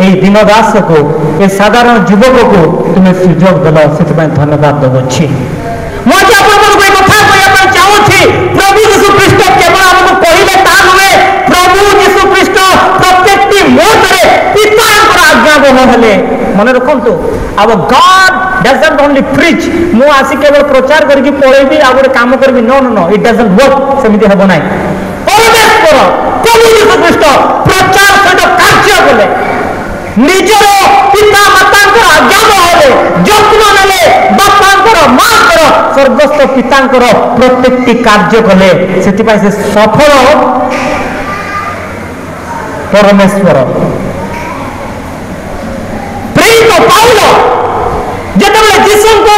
एई दिनदास को ए साधारण युवक को तुम्हें सुजोग देलो से धन्यवाद देवछि मो जे आपन को कथा कहिया पाई चाहूछि प्रभु यीशु ख्रीष्ट केवल हमको कहिले ता नुहे प्रभु यीशु ख्रीष्ट प्रत्येकटी मोटरे पितांकर आज्ञा बह हेले मन रखंतु अब गॉड डजंट ओनली प्रीच मु आसी केवल प्रचार करके पळेबी आ गोटे काम करबी no no no it doesn't work सेमिति हेबो नाही परमेश्वर प्रभु यीशु ख्रीष्ट प्रचार सहित कार्य कले निजर पिता मातांकर आज्ञा बहले यत्न नेले बापांकर मांकर स्वर्गस्थ पितांकर प्रत्येकटी कार्य कले सेति से सफल परमेश्वर प्रेरित पाउल जेतबेले यीशु को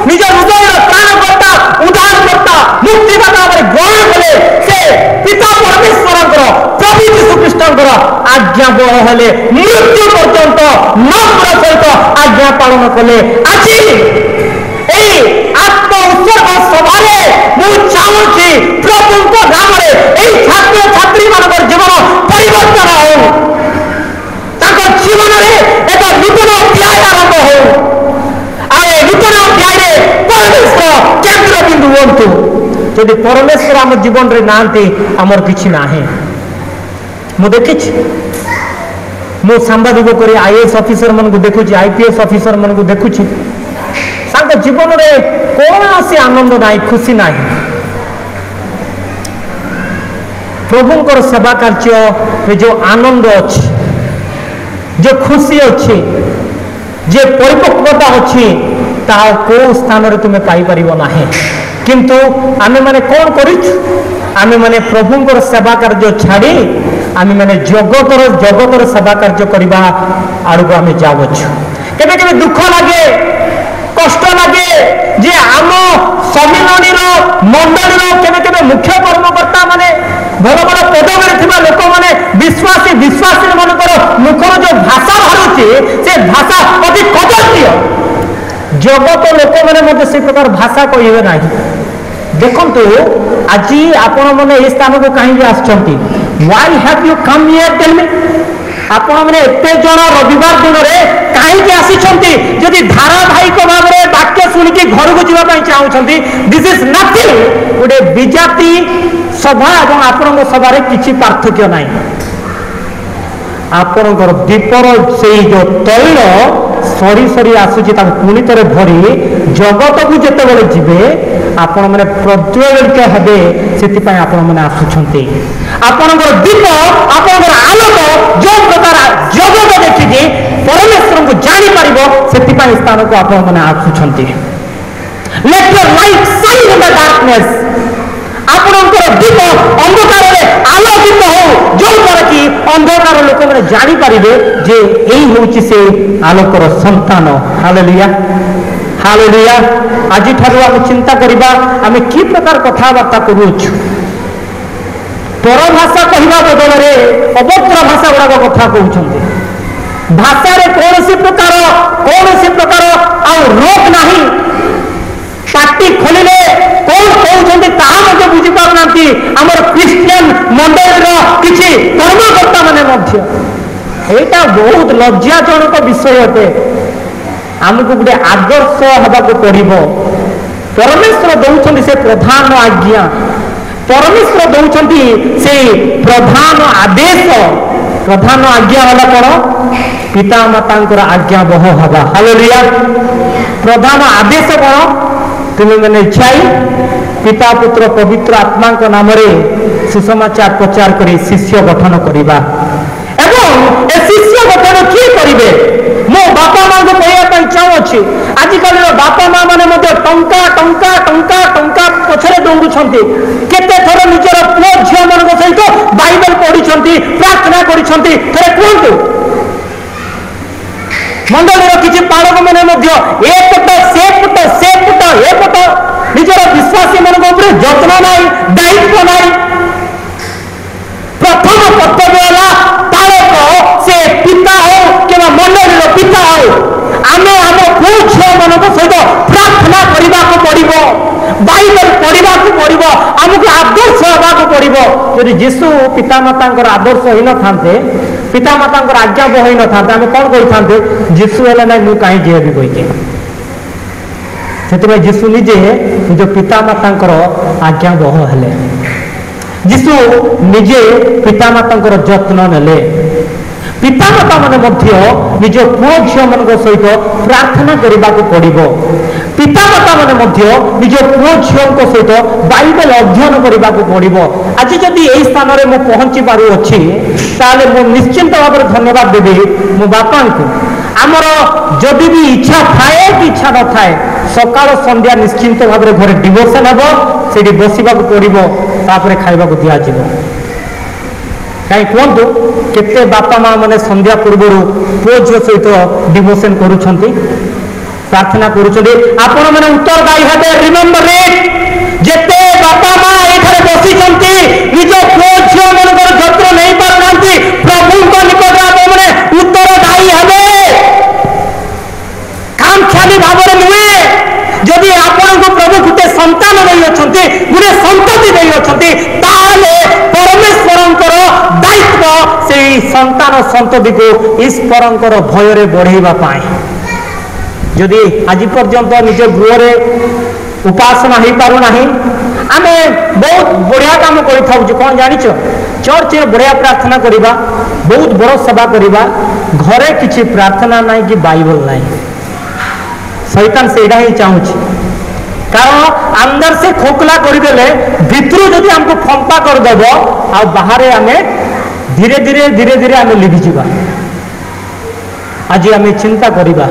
निज हृदय प्राणकर्ता उद्धारकर्ता मुक्तिदाता भाବରେ ग्रहण कले से पिता परमेश्वरଙ୍କର प्रभु यीशु ख्रीष्टଙ୍କର आज्ञा बह हेले मृत्यु पर्यंत नम्र सहित आज्ञा पालन कले आज ए आत्म उत्सर्ग सभारे मु चाहूछि प्रभुଙ୍କ नामरे ए छात्र छात्री मानकर जीवन परिवर्तन हो ताको जीवन रे एक नूतन अध्याय आरंभ हो आ ए नूतन अध्याय रे परमेश्वर केंद्र बिंदु होंतु यदि परमेश्वर आम जीवन रे नांती हमर किछि नाही मु देखिछि मु सांबादिक करी आईएएस ऑफिसर मन को देखुछि आईपीएस ऑफिसर मन को देखुछि सांग जीवन रे कौन से आनंद नाही खुशी नाही प्रभुंकर सेवा कार्य जो आनंद अच्छी जो खुशी अच्छी जे परिपक्वता अच्छी ता को स्थान रे तुम्हें पाई परिबो नाही किंतु आमे माने कौन करिछु आमे माने प्रभुंकर सेवा कार्य छाड़ी आमे माने जगतर सेवा कार्य करबा आड़को आमे जावछु केबे केबे दुख लागे कष्ट लगे जे आम सम्मिलनी मंडली केबे केबे मुख्य कर्मकर्ता माने भल भल पदवी लोक मैंने विश्वासी मानकर मुखर जो भाषा बाहर से भाषा अति कदर्य जगत लोक मैंने मत से प्रकार भाषा कहे ना देखु आज आपण मैंने ये स्थान को कहीं आसुँच why have you come here tell me आपण मैंने एत जन रविवार दिन में कहीं आसी जदि धारावाहिक भाव में वाक्य शुणिकी घर को जावाई चाहते दिस इज नथिंग गोटे विजाति सभा और आपण सभार किसी पार्थक्य ना आपणकर दीपर से जो तैल सरी सरी आसूची पुणी थे भरी जगत को जितेबाला जीवे आपण मैंने प्रज्वलित हे से आपण मैंने आसुंच आपणकर दीप आपणकर आलोक जो प्रकार जगत देखिए परमेश्वर को जापर से स्थान को आपण मैंने आसुंच let your light shine in the darkness आपणकर दीप अंधकार आलोकित हो जो द्वारा कि अंधकार लोक मैंने जापर जे यही हूँ से आलोकर संतान हालेलुया हालेलुया आज ठारू आम चिंता करबा आम कि प्रकार कथबार्ता करूछु परभाषा कहवा बदल में अभद्र भाषा गुड़ाक कथा कहते भाषा कौन प्रकार रोक नहीं पार्टी खोलिले कौन कहते ताहा बुझी पारना आमर क्रिश्चियन मंडल किसी कर्मकर्ता माने यहाँ बहुत लज्जाजनक विषय अटे आमको गोटे आदर्श हवाक पड़ो परमेश्वर दौरान से प्रधान आज्ञा परमेश्वर दौरान से प्रधान आदेश प्रधान आज्ञा वाला कौन पिता माता आज्ञा बह हवा हालेलुया प्रधान आदेश कौन तुम्हें मैंने छाई पिता पुत्र पवित्र आत्मा नाम सुसमाचार प्रचार कर शिष्य गठन करवा एवं ए शिष्य गठन किए करेंगे मो बापा माँ को कहवाई चाहूँगी आजिकल बापा माँ मैंने टंका टंका टंका टंका पछरे दौड़ुंट केते थर निजर पुओ झील मान सहित बाइबल पढ़ी प्रार्थना करें कहतु मंडली किसी पालक मैंने ए पट से पट ए पट निजर विश्वासी मान जत्न ना दायित्व ना प्रथम कर्तव्य है पालक से पिता हो कि मंडली पिता हो आम आम पुओ झील मान सहित प्रार्थना करने को पड़ो बाइबल पढ़ा पड़ो आमको आदर्श हवा पड़ो यदि जीशु पितामाता आदर्श हो न था पितामाता आज्ञा बह न था आम कौन कही था जीशु है ना मुझे कहीं जीवी कहीके से जीशु निजे निज पितामाता आज्ञा बह हेले जीशु निजे पितामाता जत्न नेले पितामाता माने निज पुओ झील मान सहित प्रार्थना करने को पड़ो पितामाता माने निज पुओ झील सहित बाइबल अध्ययन करने को पड़ो आज जदि यही स्थान में मुझे पहुंची पारुच्छी ताले मु निश्चिंत भाव में धन्यवाद देवी मो बापा को आमर जदि भी इच्छा थाए कि इच्छा न थाए सकाल संध्या निश्चिंत भाव में घर डिवोशन हम से बसवा पड़ो तापर खाइबा दिज्व कहीं कहतु केते बापा माँ मैंने संध्या पूर्व पुओ झील सहित डिवोशन करुँच प्रार्थना करुँच आपण मैंने उत्तरदायी हेबे रिमेम्बर इट जेते बापा माँ ये बसी निज पुओ झील मान जत्न नहीं पारना प्रभु निकट आपने उत्तरदायी हेबे काम खाली भाव में नुहे जदि आपण को प्रभु गोटे संतान नहीं अच्छा गोटे संतति नहीं अच्छा परमेश्वर दायित्व से संतान संतति को ईश्वर भय बढ़ावा जदि आज पर्यंत निज गृह उपासना हो पारना आम बहुत बढ़िया काम कर कौन जान चर्च में बढ़िया प्रार्थना करवा बहुत बड़ सेवा करवा घरे किसी प्रार्थना ना कि बाइबल ना शैतान से ही चाहूँ कारण अंदर से खोखला करदे भितर जदि हमको फंपा करदेव आ बाहर आम धीरे धीरे धीरे धीरे आम लिभिजा आज आम चिंता करवा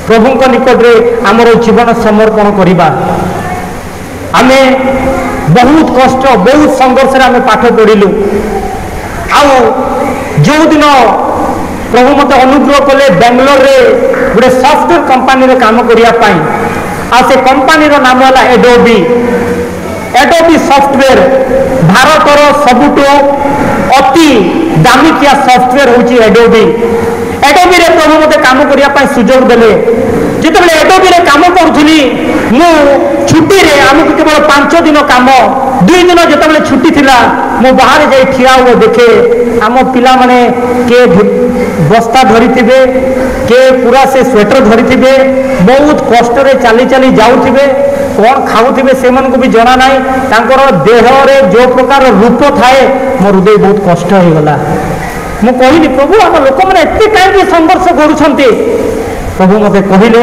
प्रभु निकट में आमर जीवन समर्पण करवा आम बहुत कष्ट बहुत संघर्ष आम पाठ पढ़लु जो दिन प्रभु मत अनुग्रह कले बेंगलोर रे गोटे सॉफ्टवेयर कंपनी काम करने आ से कंपनी नाम है एडोबी सॉफ्टवेयर भारतर सबुठ अति दामिकिया सॉफ्टवेयर हूँ एडोबी एडोबी रे प्रभु मत काम करने सुजोग देले जिते एडोबी रे काम करुली मु छुट्टी रे आमको केवल 5 दिन काम 2 दिन जिते छुट्टी थिला मु बाहर जाई ठिया हुए देखे आम पिला माने के बस्ता धरी थे के पूरा से स्वेटर धरी थे बहुत कष्ट रे चली चली जाऊे कौन खाऊे से भी जना ना देह रे जो प्रकार रूप थाए मो हृदय बहुत कष्ट हो गला मु कहली प्रभु आम लोक मैंने एत कहीं संघर्ष करुँच प्रभु मते कहले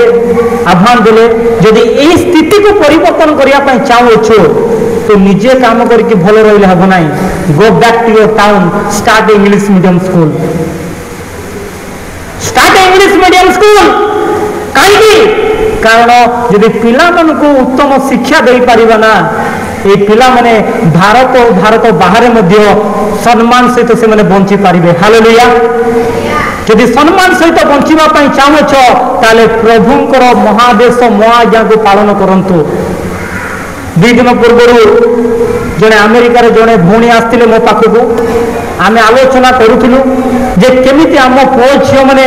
आह्वान देले जदि यही स्थिति को परिवर्तन करने चाहूँ तो निजे काम करके भल रही हम ना go back to your town start English medium school start English medium school कहीं कारण जदि पिला को उत्तम शिक्षा दे पारिबा ना ये पिला माने भारत और भारत बाहर सम्मान सहित से बंची पारिबे हालेलुया जदि सम्मान सहित बंचापी चाहूच ताले प्रभुंकर महादेश महाज्ञा को पालन करंतु 2 दिन पूर्व जड़े अमेरिकार जड़े भौणी आसते मो पाखक आम आलोचना करूँ जे केमिति आम पुओ झील मैंने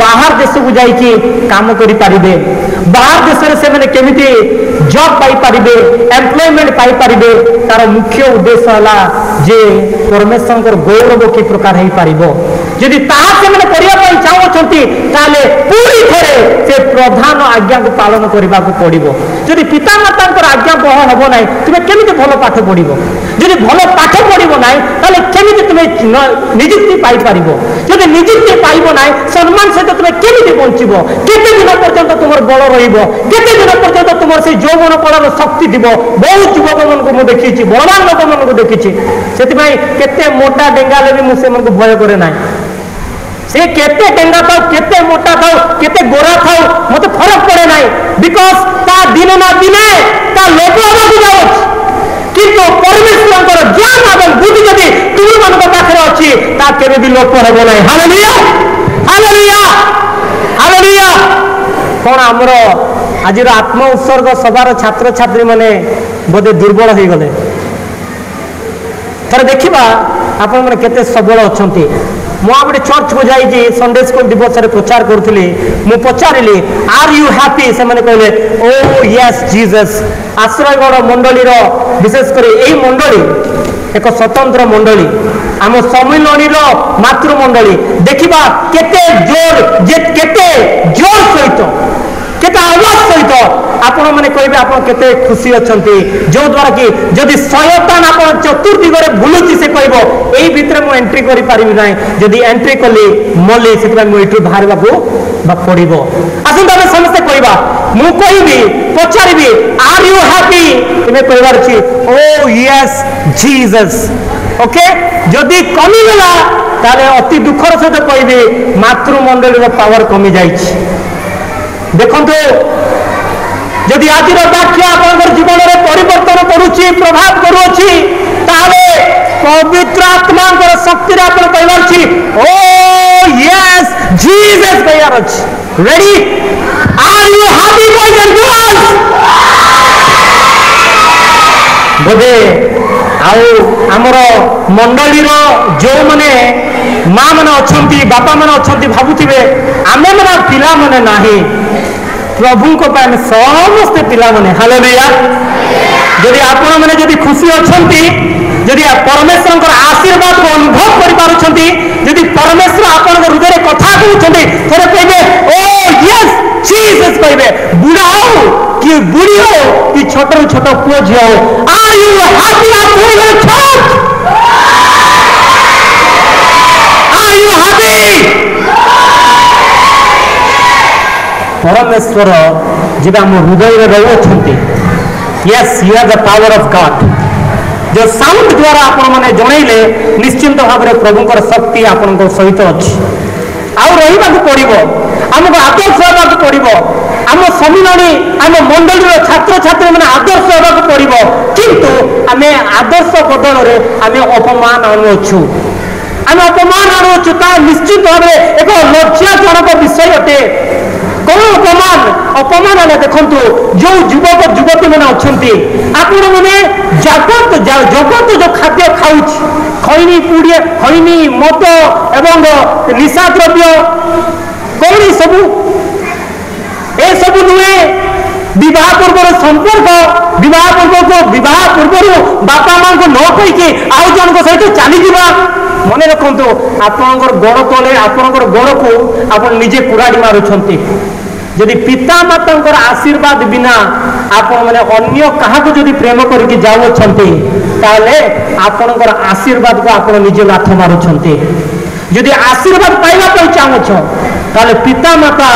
बाहर देश को जाइए काम करें बाहर देश से मैंने केमिति जॉब पाई एम्प्लॉयमेंट पाई तार मुख्य उद्देश्य है जे परमेश्वर गौरव कि प्रकार हो पार जदि करने चाहूँ पूरी थे से प्रधान आज्ञा को पालन करने को पड़ो। जदि पितामाता आज्ञा बह हम ना तुम्हें केमी भल पाठ पढ़ जदि भल पाठ पढ़ो ना केमी तुम्हें निजुक्ति पाइपर जदि निजुक्ति पाइब ना सम्मान सहित तुम्हें केमी बंचब केते दिन पर्यंत तुम बल रते दिन पर्यंत तुम से यौवन कलार शक्ति थी। बहुत युवक मान देखी बलवान लोक मान देखी से केते मोटा डेंगाले भी मुझे भय करे ना से केते डेंगा था केते मोटा था केते गोरा था मत फरक पड़े ना बिकॉज ता दिने ना दिने ता लोक आवाक जाओ किंतु परमेश्वर ज्ञान और बुद्धि जदि तुम मान पाखे अच्छी ता केबे भी लोप हेब ना। Hallelujah hallelujah hallelujah. कौन आमर आज आत्म उत्सर्ग सभार छात्र छात्री माने बोधे दुर्बल हो गले। थोड़े देखा आपण मैंने केते सबल अच्छा मुझे चर्च को जाइए संडे स्कूल दिवस में प्रचार करी मु पचारि आर यू हैप्पी से मैंने कहले ओ यस जीसस। आश्रयगढ़ मंडलीर विशेषकर यही मंडली एक स्वतंत्र मंडली आम सम्मिलनी मातृमंडली देखा केते जोर केते जोर सहित केते आवाज सहित आपण मैंने कहे आप केते खुशी अच्छा जो द्वारा कि जदि शयतान आप चतुर्दिगरे बुलुची से कह यही भितर मुझे एंट्री कर पारि ना जदि एंट्री कली मल्ली से मुझे बाहर पड़ो। आसत आम समस्ते कहवा मु कहि पचारि आर यू हैप्पी तुम्हें कहबार अच्छी ओ यस जीसस। ओके जदि कमिगला ताले अति दुखर सहित कहि मातृमंडली पावर कमी जाइए। देखो जदि आज वाक्य आप जीवन में परिवर्तन करुच्ची प्रभाव करुच्ची पवित्र आत्मा शक्ति आप कह ओ यस जीसस कहार अच्छी। Ready are you happy boys and girls. बोधे आमर मंडलीर जो मैंने माँ मैंने अच्छा बापा मैंने अच्छा भावुवे आमे मैंने पिला मैंने ना प्रभु को समस्ते पिला मैंने। हालेलुया। जदि आपण मैंने जदि खुशी अच्छा जदि परमेश्वर आशीर्वाद को अनुभव करि जदि परमेश्वर आपण हृदय कथा कहते थे कहे ओ यस जीसस कहे बुढ़ा हो कि बुढ़ी हो कि छोट छोट पुओ झी हो are you happy are you happy. परमेश्वर जब आम हृदय में रोचे yes you have the power of God जो साउंड द्वारा आपण मैंने जनइले निश्चिंत भाव में प्रभुकर शक्ति आपण सहित अच्छी आवा पड़ो आमको आदर्श होगा पड़ो आम सम्मिलनी आम मंडली छात्र छात्री मैंने आदर्श होगा पड़ो किंतु आम आदर्श बदल में आम अपमान आणुचु आम अपमान आणुचु ता निश्चित भाव एक लज्जाजनक विषय अटे। कौन अपमान अपमान है देखु जो युवक युवती मैंने अच्छा आपण मैंने जगत जगत जो खाद्य खाऊ खैनी पुड़िया खैनी मद एवं निशा द्रव्य कौन सब ए सब नुहे विवाह पूर्व संपर्क विवाह पूर्व बापा माँ को न कहीकि आउ जन सहित चली मन रखु आपणकर गोड़ तले आपणकर गोड़ को आप निजे कुराड़ी मारुंट जदि पिता माता आशीर्वाद बिना आपण मैंने अन्य क्या जदि प्रेम करके जाऊँचे ताले आपणकर आशीर्वाद को आप निजे लाथ मारुंट जदि आशीर्वाद पाइबा चाहूँ ताले पिता माता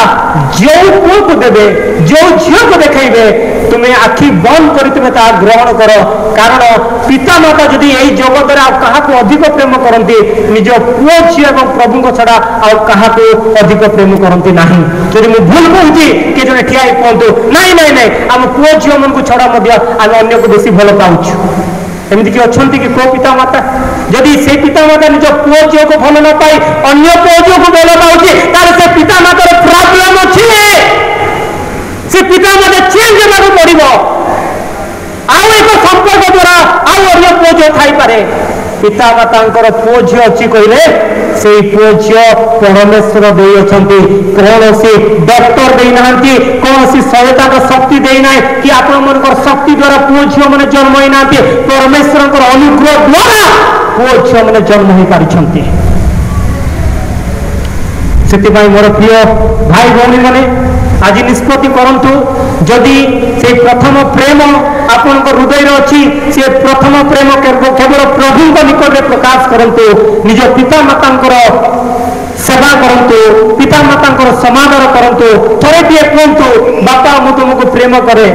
जो पुओ को देवे जो झील को देखेबे तुम्हें आखि बंद कर तुम्हें ग्रहण कर कारण पिता माता जदि यही जगत क्या अधिक प्रेम करती निज पुओ झी और प्रभु को छड़ा क्या अधिक प्रेम करती ना जदि मुझे भूल कहूँ कि जड़े ठिया कहतु नाई नाई नाई आम पुओ झील मन को छड़ा आम अन्य को बेसी भल पाऊँ एमती कि अच्छा कि को पिता माता जदि से पिता माता निज पुओ झील को भल न पाई अन्य पुओ झील को भल पाऊँ से पिता मातार प्रॉब्लम अच्छी से पिता माता चेंज होगा पड़ो आउ एक संपर्क द्वारा आउ अन्य पुओ झील थी पारे पिता माता पुओ झी अच्छी कहले से पुओ झी परमेश्वर दे कौन सी डॉक्टर देना कौन सी सहायता शक्ति देना कि आपण शक्ति द्वारा पुओ झी मैंने जन्म होना परमेश्वर अनुग्रह द्वारा पुओ झी मैंने जन्म हो पारि से मोर प्रिय भाई भौणी मैंने आज निष्पत्ति करंतु जदि से प्रथम प्रेम आपण हृदय अच्छी से प्रथम प्रेम केवल प्रभु निकट में प्रकाश करंतु निज पिता माता सेवा करंतु पिता माता समादर करंतु थोड़े टे कहतु बापा मु तुमको प्रेम करे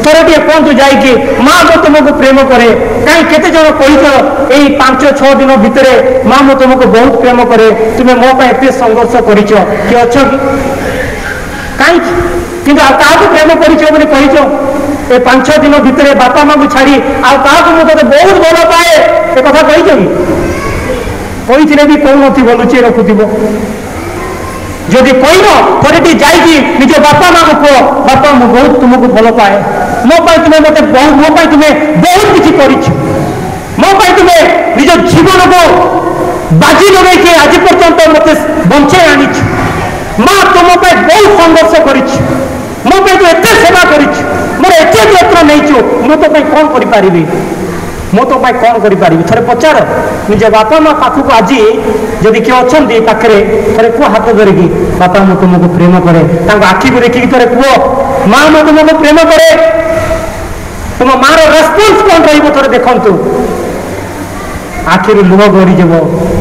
थोड़े टे कहतु जाइए माँ मु तुमको प्रेम करे कहीं केते जन कहीच यही 5-6 दिन भितर माँ मु तुमको बहुत प्रेम करे तुम्हें मो एत संघर्ष कर किए अछ कि कहीं कि प्रेम कर 5-6 दिन भितर बापा माँ को छाड़ी मुझे बहुत भल पाए ए कथा कही भी कौन न लुचे रखुव जदि कहन थोड़े टी जाइए निज बापा माँ को कह बापा मु बहुत तुमको भल पाए मो तुम्हें मत बहुत मो तुम्हें बहुत किसी कर मो तुम्हें निज जीवन को बाजी लगे आज पर्यंत मत बंचे आनी माँ तुम बहुत संघर्ष कर मो तो एत सेवा कर मोर एत यत्न नहीं मु तो कौन करी मु तो कौन करी थे पचार निज बापा माँ पाखक आज जदि किए अच्छा पाखे थे कह हाथ धरिकी बापा मु तुमको प्रेम करे आखि को देखिकी थे कह माँ मु तुमको प्रेम करे तुम माँ रेस्पन्स कौन रे देखु आखिर लुह गड़ीज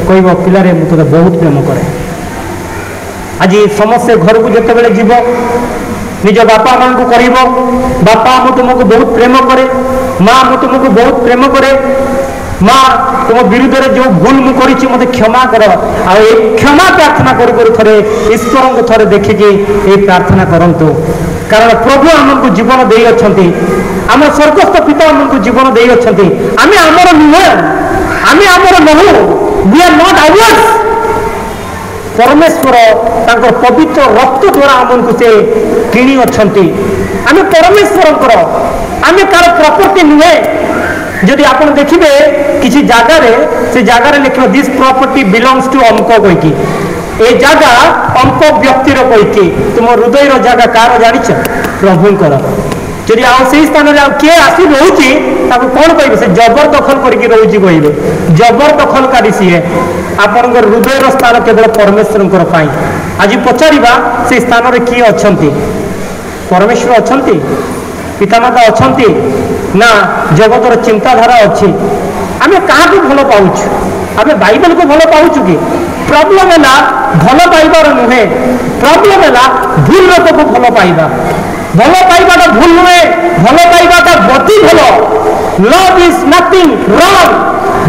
कह पिलारे मुझे बहुत प्रेम करे आज समस्ते घर को जिते बड़े जीव निज बापा माँ को कर बापा मु तुमको बहुत प्रेम करे माँ मु तुमको बहुत प्रेम करे माँ तुम विरुद्ध में जो भूल मुझे मत क्षमा कर क्षमा प्रार्थना थे ईश्वर को थे देखिकी ये प्रार्थना करंतु कारण प्रभु आमको जीवन दे आम स्वर्गस्थ पिता आमको जीवन दे आम आमर नुह आम आमर नहु वी आर नॉट आवर्स परमेश्वर तांकर पवित्र रक्त द्वारा आमको से किणी अच्छा आम परमेश्वर आम कार प्रॉपर्टी नुहे जदि आप देखिए किसी जगार से जगार लिख दिस प्रॉपर्टी बिलोंग्स टू अमक कहीकि ए जगह अमक व्यक्तिर कहीकि तुम हृदय जगह कार जान प्रभुंर जदि से स्थान किए आसी रोचे कौन कहे से जबरदखल करके रोचे कहे जबरदखलकारी सी आपण हृदय स्थान केवल परमेश्वर आज पचारा से स्थान में किए अच्छा परमेश्वर अच्छा पितामाता अच्छा ना जगतर चिंताधारा अच्छी आम क्या भल पाऊँ आम बाइबल को भल पाऊँ कि प्रॉब्लम है भल पाइबार नुहे प्रॉब्लम है भूल लोक को भल पाइबा भल पाइबाटा भूल नुहे भल पाइबाटा बड़ी भल love is nothing wrong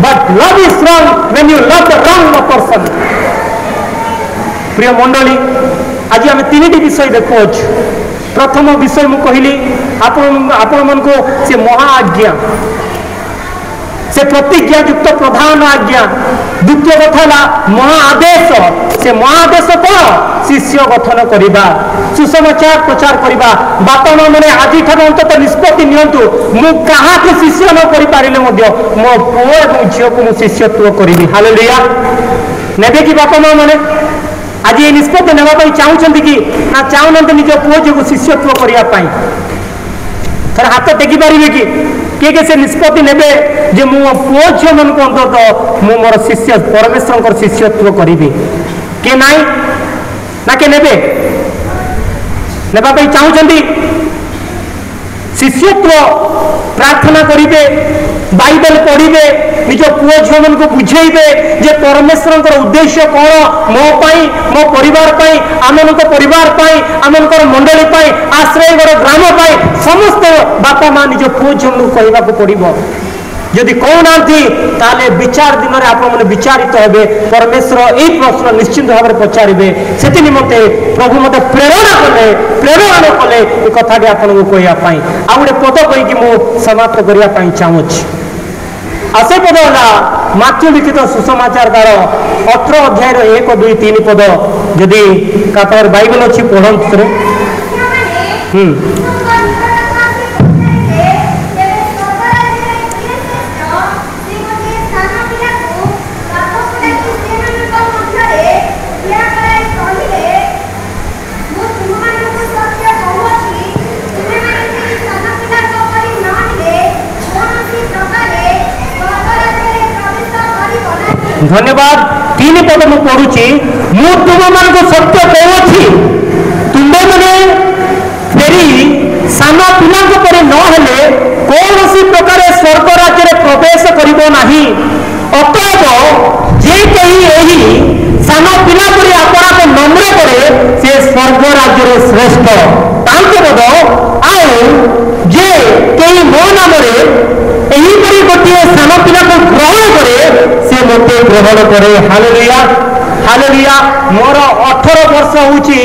but love is wrong when you love the wrong person प्रिय मंडली आज आम 3टी विषय देखु प्रथम विषय मु कहली आपण मन को से महाआज्ञा से प्रतिज्ञा युक्त प्रधान आज्ञा द्वितीय कथा महाआदेश से महाआदेश कौन शिष्य गठन करवा सुसमाचार प्रचार करवा बापा माँ मैंने आज अंततः निष्पत्ति नियंतु मु क्या शिष्य न कर पारे मो पुओ और झील को मुझे शिष्यत्व करी हालेलुया नेबे कि बापा माँ मैंने आज ये निष्पत्ति नापी चाहूँ कि ना चाहूना निज पुओ झील को शिष्यत्व करने थोड़ा हाथ टेकी पारे कि किए से निष्पत्ति ने मो पुओ झील मन को अंततः मु मोर शिष्य परमेश्वर शिष्यत्व करी किए ना ना किए ने चाहूँ शिष्यत्व प्रार्थना करेंगे बाइबल पढ़े निज पुओ झील मन को बुझेबे जे परमेश्वर उद्देश्य कौन मो परिवार आम परिवार आम मंडली आश्रय ग्राम समस्त बापा माँ निज पुओ झील कहवाक पड़ो जदि कहना ताले विचार दिन में आप विचारित हे परमेश्वर यही प्रश्न निश्चिंत भाव में पचारे से निमंते प्रभु मत प्रेरणा न कले ये कथाटी आपको कहवाई आ गए पद कहीकि मुझे समाप्त करने चाहूँगी आसे पद है माथ्यू लिखित सुसमाचार तार 18 अध्याय 1, 2, 3 पद जदि का बाइबल अच्छी पढ़ते धन्यवाद 3 पद मुझे पढ़ुची मु तुम मान सत्य कहूँ तुम्हें मैंने फेरी सान पिला पर नहेले कौन सी प्रकार स्वर्ग राज्य प्रवेश करिब नाही। अतएव जे कही यही सान पिला पर अपना को नम्र करे से स्वर्ग राज्य श्रेष्ठ तांकबद आउ जे कई मो नाम यहीपरी गोटे सान पिला को ग्रहण करे से मते ग्रहण करे। Hallelujah hallelujah. मोर 18 वर्ष होची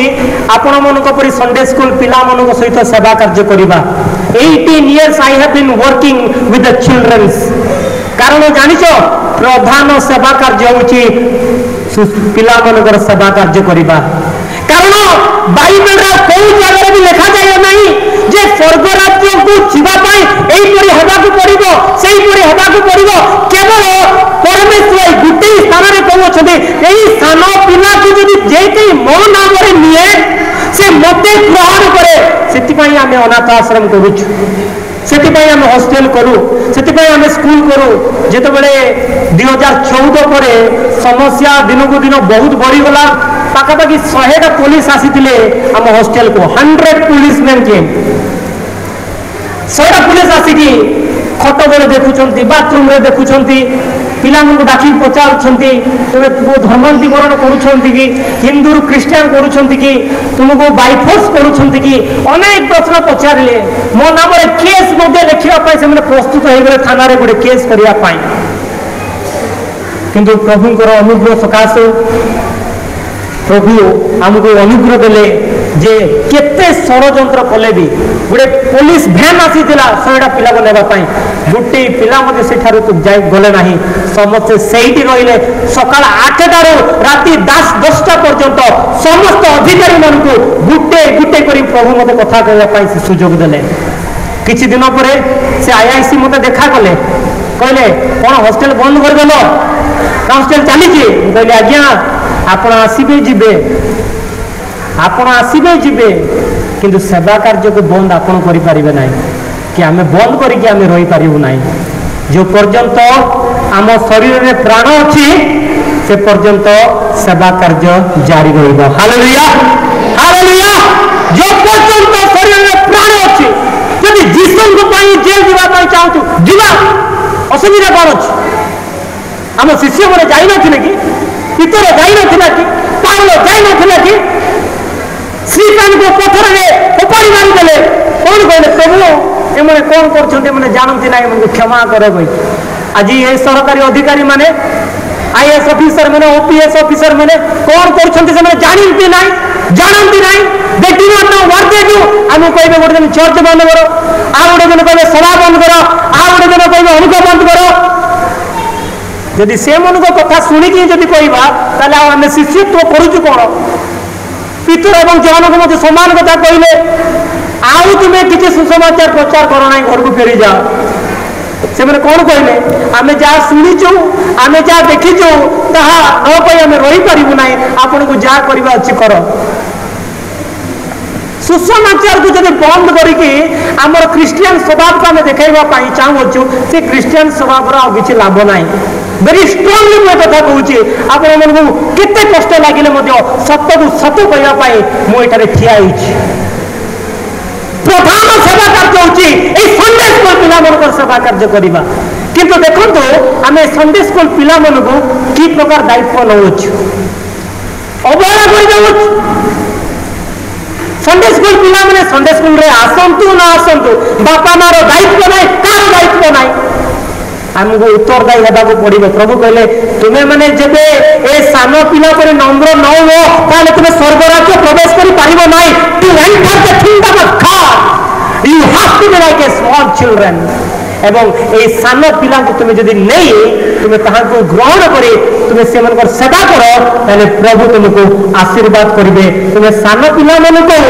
आपण मनक परि संडे स्कूल पिला मनक सहित सेवा कार्य करिबा। 18 years I have been working with the childrens। कारण जानिछ प्रधान सेवा कार्य होची पिला मनकर सेवा कार्य करिबा। कारण बाइबल रा कोई जगह भी लिखा जाय नहीं जे स्वर्ग राज्य को जीवा पाई एई परि हेबा को पड़िबो सेई परि हेबा को पड़िबो। केवल परमेश्वर गुटे स्थान रे कहउछथि एई सान पिला को जदि जेते मो नाम रे निये से मते ग्रहण करे सेति पई आमे अनाथ आश्रम करूछु सेति पई आमे हॉस्टल करू सेति पई आमे स्कूल करू। जेते बेले 2014 परे समस्या दिन को दिन बहुत बढ़ी गला। पाखापाखि 100 पुलिस आसीथिले आम हॉस्टल को 100 पुलिसमैन के 100 पुलिस आसिकी खट बेले देखुछंती बाथरूम रे देखुछंती पिला को डाकी पचारुछंती तुमे धर्मांती वरण करूछंती कि हिंदू क्रिश्चियन करूछंती कि तुमको बाइफोर्स करूछंती कि अनेक प्रश्न पचारिले। मो नाम रे केस मध्ये लिखिया पाई से माने प्रस्तुत हो गले थाना रे गुडे केस करिया पाई। किंतु प्रभुंकर अनुग्रह सकाशे प्रभु आमको अनुग्रह देले जे केते षड़यंत्र कले भी गोटे पुलिस भैन आसी 100 पिला को नेबा पाई गोटे पिला मते सेठारु तो जाय गले नाही। समस्त सेठी रहिले सकाळ 8टा रो राति 10टा पर्यंत समस्त अधिकारी मन को गुटे गुटे करी प्रभु मते कथा कहया पाई से सुजोग देले। किछि दिन परे से आईआईसी मते देखा गले कहले कोन हॉस्टल बंद कर देलो हॉस्टल चली छी कहले आज्ञा आपण आसीबे जिबे किंतु सेवा कार्य को बंद आपण करि परिबे नाही कि आमे बंद करी कि आमे रही परिबु नाही। जो पर्यंत आम शरीर में प्राण अछि से पर्यंत सेवा कार्य जारी रहिबो। Hallelujah hallelujah. जो पर्यंत शरीर में प्राण अछि यदि जीसस को पाई जेल दिबा पाई चाहू दिबा असुविधा कोन अछि। आम शिष्य माने जाई नथिले कि पितर जाई नथिला कि पाउल जाई नथिला कि श्रीकांत को पत्थर रे उपाड़ी मारी देले कौन कहले प्रभु एमने कौन करछन्ते माने जानंती नाही मन क्षमा करे भाई। आज ये सरकारी अधिकारी माने आईएएस ऑफिसर माने ओपीएस ऑफिसर माने कौन करछन्ते से माने जानंती नाही they do not know what they do. हम कहबे गोटे दिन चर्च बंद करो आ गोटे दिन कहबे सभा बंद करो आ गोटे दिन कहबे अनुको बंद करो। यदि से मन को कथा सुनिकी जदि कहबा ताले आमे शिष्यत्व करूछु कोन। पितर एवं जवान को मत समान कथा कहले आउ तुम्हें किसी सुसमाचार प्रचार करो ना घर को फेरी जाओ। से मैंने कौन कहले आमे जा शुणीचु आमे जा देखीचु ताहा न कहि आमे रही परिबु नाही आपन को जा करबा अछि करो। सुसमाचार को जब बंद करिकी आमर क्रिश्चियन स्वभाव को आमे देखाइबा पाई चाहूछु से क्रिश्चियन स्वभाव रा किछि लाभ नाही। वेरी स्ट्रांगली मैं कथा कहूची आपण मन को केते कष्ट लागिले मध्य सत्य को सत्य कहया पाई मो एटारे ठिया होइछि। प्रधान सेवा कार्य होची ए संडे स्कूल पिला मन को सेवा कार्य करिबा। किंतु देखंतु आमे संडे स्कूल पिला मन को की प्रकार दायित्व लउछ अवहेला करि दउछ। संडे स्कूल पिला माने संडे स्कूल रे आसंतु ना आसंतु बापा मार दायित्व नाही कार दायित्व नाही हमको उत्तरदायी होगा पड़ो। प्रभु कहले तुम्हें मैंने जब ए सान पिला पर नम्र न हो ताले तुम्हें स्वर्ग राज्य प्रवेश कर पारिबो नाही। To enter the kingdom of God you have to be like a small children. एवं ए सान पिला को तुम्हें जदि नहीं तुम्हें ताहा को ग्रहण करे तुम्हें से मनकर सेवा करो ताले प्रभु तुमको आशीर्वाद करिवे। तुम्हें सान पिला मन को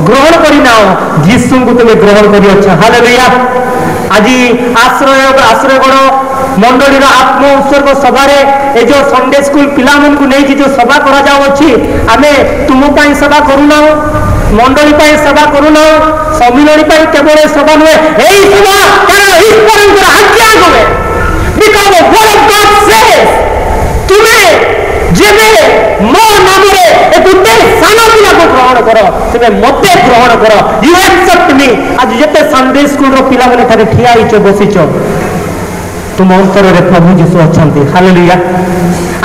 ग्रहण करि नाओ यीशु को तुम्हें ग्रहण करि अच्छा। हालेलुया। आज आश्रयगढ़ मंडली आत्म उत्सर्ग सभा ये जो संडे स्कूल पिला मन को नहीं जो सभा करा आमे तुम सेवा करूना मंडली सेवा करूना सम्मिलनी केवल सभा नुहे यही सभा आज्ञा तुम्हें जेबे मो नाम गोटे सान पिला को ग्रहण कर तेरे मत ग्रहण कर यू एक्सेप्ट मी आज जिते संडे स्कूल पिला मैंने ठिया बसीच तुम अंतर में प्रभु जीशु अच्छा हालेलुया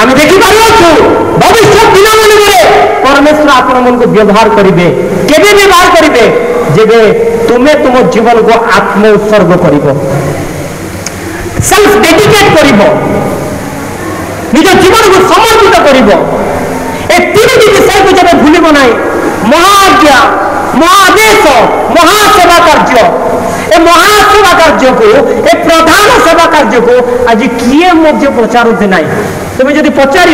आम देखिपारू भविष्य दिन मान परमेश्वर आपण मन को व्यवहार करेंगे केवे व्यवहार करेंगे जेबे तुम्हें तुम जीवन को आत्म उत्सर्ग कर सेल्फ डेडिकेट कर निज जीवन को समर्पित कर तीन विषय को जब भूल ना महाज्ञा महादेश महासेवा कार्य ए महासेवा कार्य को ए प्रधान सेवा कार्य को आज किए मध्य प्रचारते ना तुम जब पचार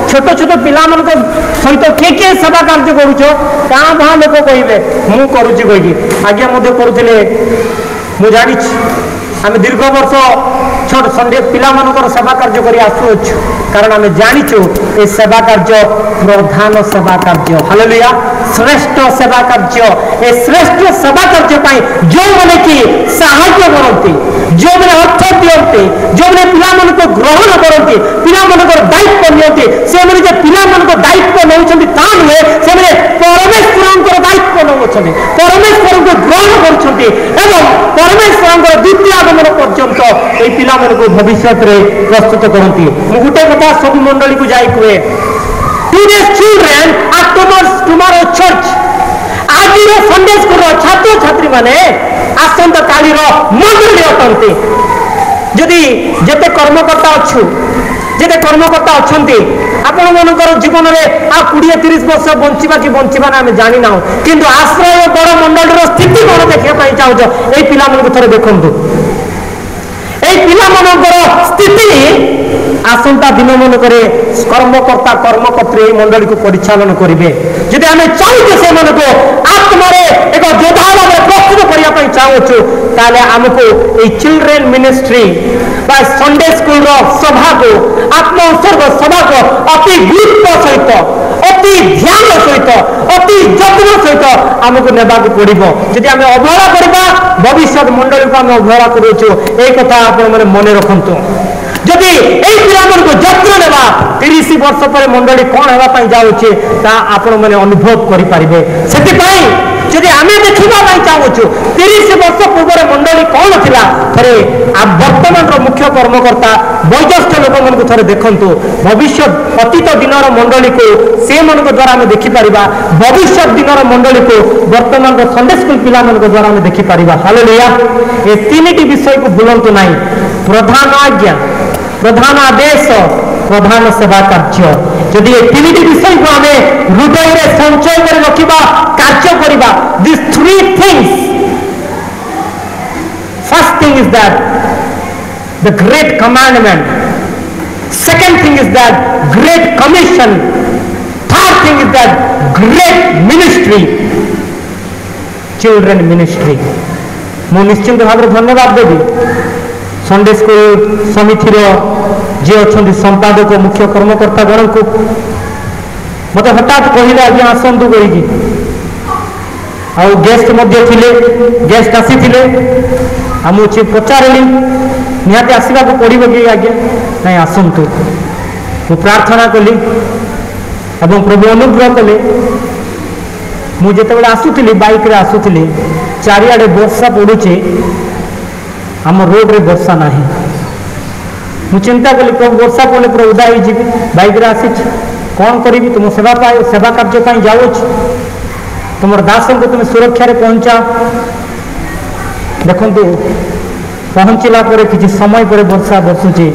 छोट छोट पिला सहित किए सेवा कार्य करुच क्या भाँ लोक कहे मु करुच्ची कही आज्ञा करुले मु जानी आम दीर्घ वर्ष छोट संडे पिला सेवा कार्य कर आसुच कारण आम जाचु ए सेवा कार्य प्रधान सेवा कार्य हालेलुया श्रेष्ठ सेवा कार्य ए श्रेष्ठ सेवा कार्य जो मैंने कि साहाय्य करती जो मैंने अर्थ दिखते जो मैंने पिला को ग्रहण करती पिला दायित्व नियंती से मैंने पिला दायित्व नौ नुहे से परमेश्वर दायित्व नौ परमेश्वर को ग्रहण कर परमेश्वर द्वितीय आगमन पर्यंत ये पिला भविष्य प्रस्तुत करती मुझे गोटे कथा सब मंडली को जाई कहे today's children are tomorrow church आज संडे स्कूल छात्र छात्री माने आसंता काली मंडली अटंती जदि जेते कर्मकर्ता अच्छु जेते कर्मकर्ता अच्छा आपण मनकर जीवन में आ 20-30 वर्ष बंचा कि बंचा आम जानी ना किंतु आश्रय बड़ मंडल स्थिति कौन देखा चाहूच ये पिला थे देखु पिला स्थिति आसंता दिन मनक कर्मकर्ता कर्मकर्त्री मंडली को परिचालन करेंगे जदि आम चाहूचे से आत्मारे एक योद्धा भाव प्रस्तुत करने चाहूँ ताले आमको ये चिल्ड्रेन मिनिस्ट्री संडे स्कूल सभा को आत्म उत्सर्ग सभा को अति गुरुत्व सहित अति ध्यान सहित अति जत्न सहित आमको नेबा पड़ो जदि आम अवहेला करवा भविष्य मंडली को आम अवहेला करूँ ये कथा आप मन रखु जदि यही पिला को जत्न नेबा 30 वर्ष पर मंडली कौन होगा जाऊे आपण मैंने अनुभव करेंगे से जदि आम देखा चाहूँ 30 वर्ष पूर्व मंडली कौन थिला थे वर्तमान मुख्य कर्मकर्ता वयोज्येष्ठ लोक थे देखु भविष्य अतीत दिन मंडली को से द्वारा आम देखिपर भविष्य दिन मंडली को वर्तमान संडे स्कूल पिला द्वारा आम देखिपर हालेलुया ये तीन विषय को भूलु ना प्रधान आज्ञा प्रधान आदेश प्रधान सेवा कार्य जदि ये तीन विषय को आम हृदय में संचय कर रखा कार्य करवा this 3 things first thing is that the great commandment second thing is that great commission third thing is that great ministry children ministry मु निश्चिंत भाव धन्यवाद देवी संडे स्कूल समितिर जी अच्छा संपादक मुख्य कर्मकर्ता गण को मत हठात कहले आज आसतु कही गेस्ट गेस्ट आसी मुझे पचारि निहाती आसवा पड़ो कि आज्ञा ना आसतु मु प्रार्थना कली एवं प्रभु अनुग्रह कले मुझे आसुली बाइक रे आसुली चारिआडे वर्षा पड़ुचे आम रोड रे वर्षा ना मु चिंता कली प्रभु वर्षा पड़े पूरा उदा हो बाइक रे आसी कौन करी तुम सेवा कार्य जाऊँ तुम दास को तुम सुरक्षा रे पहुंचा देखु पहुँचला कि समय पर वर्षा बसुची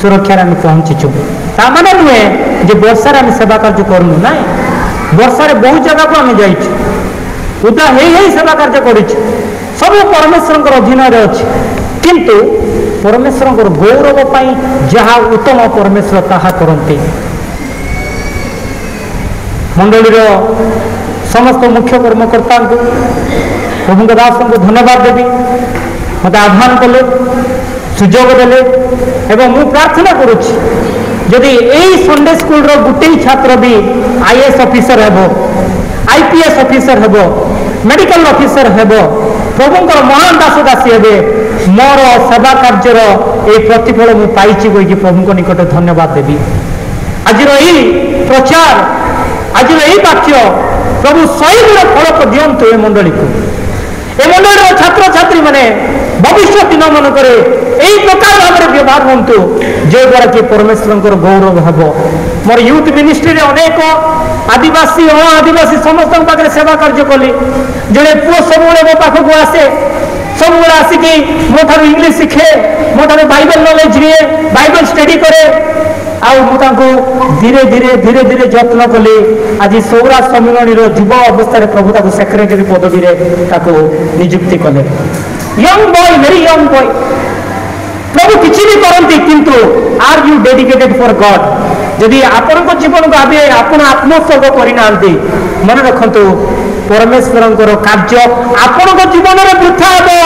सुरक्षा आम पहुँचीचु ताने नुहे जे वर्षा आम सेवा कार्य करूँ ना वर्षा बहुत जगह को आम जाइए उदा ही सेवा कार्य कर सब परमेश्वर अधीन अच्छे किंतु परमेश्वर गौरव जहाँ उत्तम परमेश्वर ताहा करते मंडली समस्त मुख्य कर्मकर्ता प्रभु दास को धन्यवाद देवी मत आह्वान कले सुजोग देले एवं मु प्रार्थना करुच्ची जदि यही संडे स्कूल गोटे छात्र भी आईएएस ऑफिसर हेबो आईपीएस ऑफिसर हेबो मेडिकल ऑफिसर हेबो प्रभुंकर महान दास दासी हेबे मोर सेवा कार्यर ये प्रतिफल मु पाइछि कहि प्रभु को निकट धन्यवाद देवी आज प्रचार आज वाक्य प्रभु 100 गुण फलक दिंतु ए मंडली को ए मंडल छात्र छात्री मैंने भविष्य दिन मनक यही प्रकार भाव में व्यवहार हूँ जो द्वारा कि परमेश्वर गौरव हम मोर यूथ मिनिस्ट्री अनेक आदिवासी आदिवासी समस्त पाखे सेवा कार्य कली जड़े पुओ सब मो पाखक आसे सब आसिकी मो ठार इंग्लीश शिखे मो ठार बाइबल नॉलेज निए बाइबल स्टडी करे धीरे धीरे धीरे धीरे जत्न कली आज सौरा सम्मिलन युव अवस्था प्रभु सेक्रेटरी पदवी नियुक्ति कले young boy very young boy प्रभु किसी भी करती किंतु are you dedicated for God यदि आपण जीवन को आबे आपण आत्मोत्सर्ग करना मन रखु परमेश्वर कार्य आपण जीवन में वृथा हे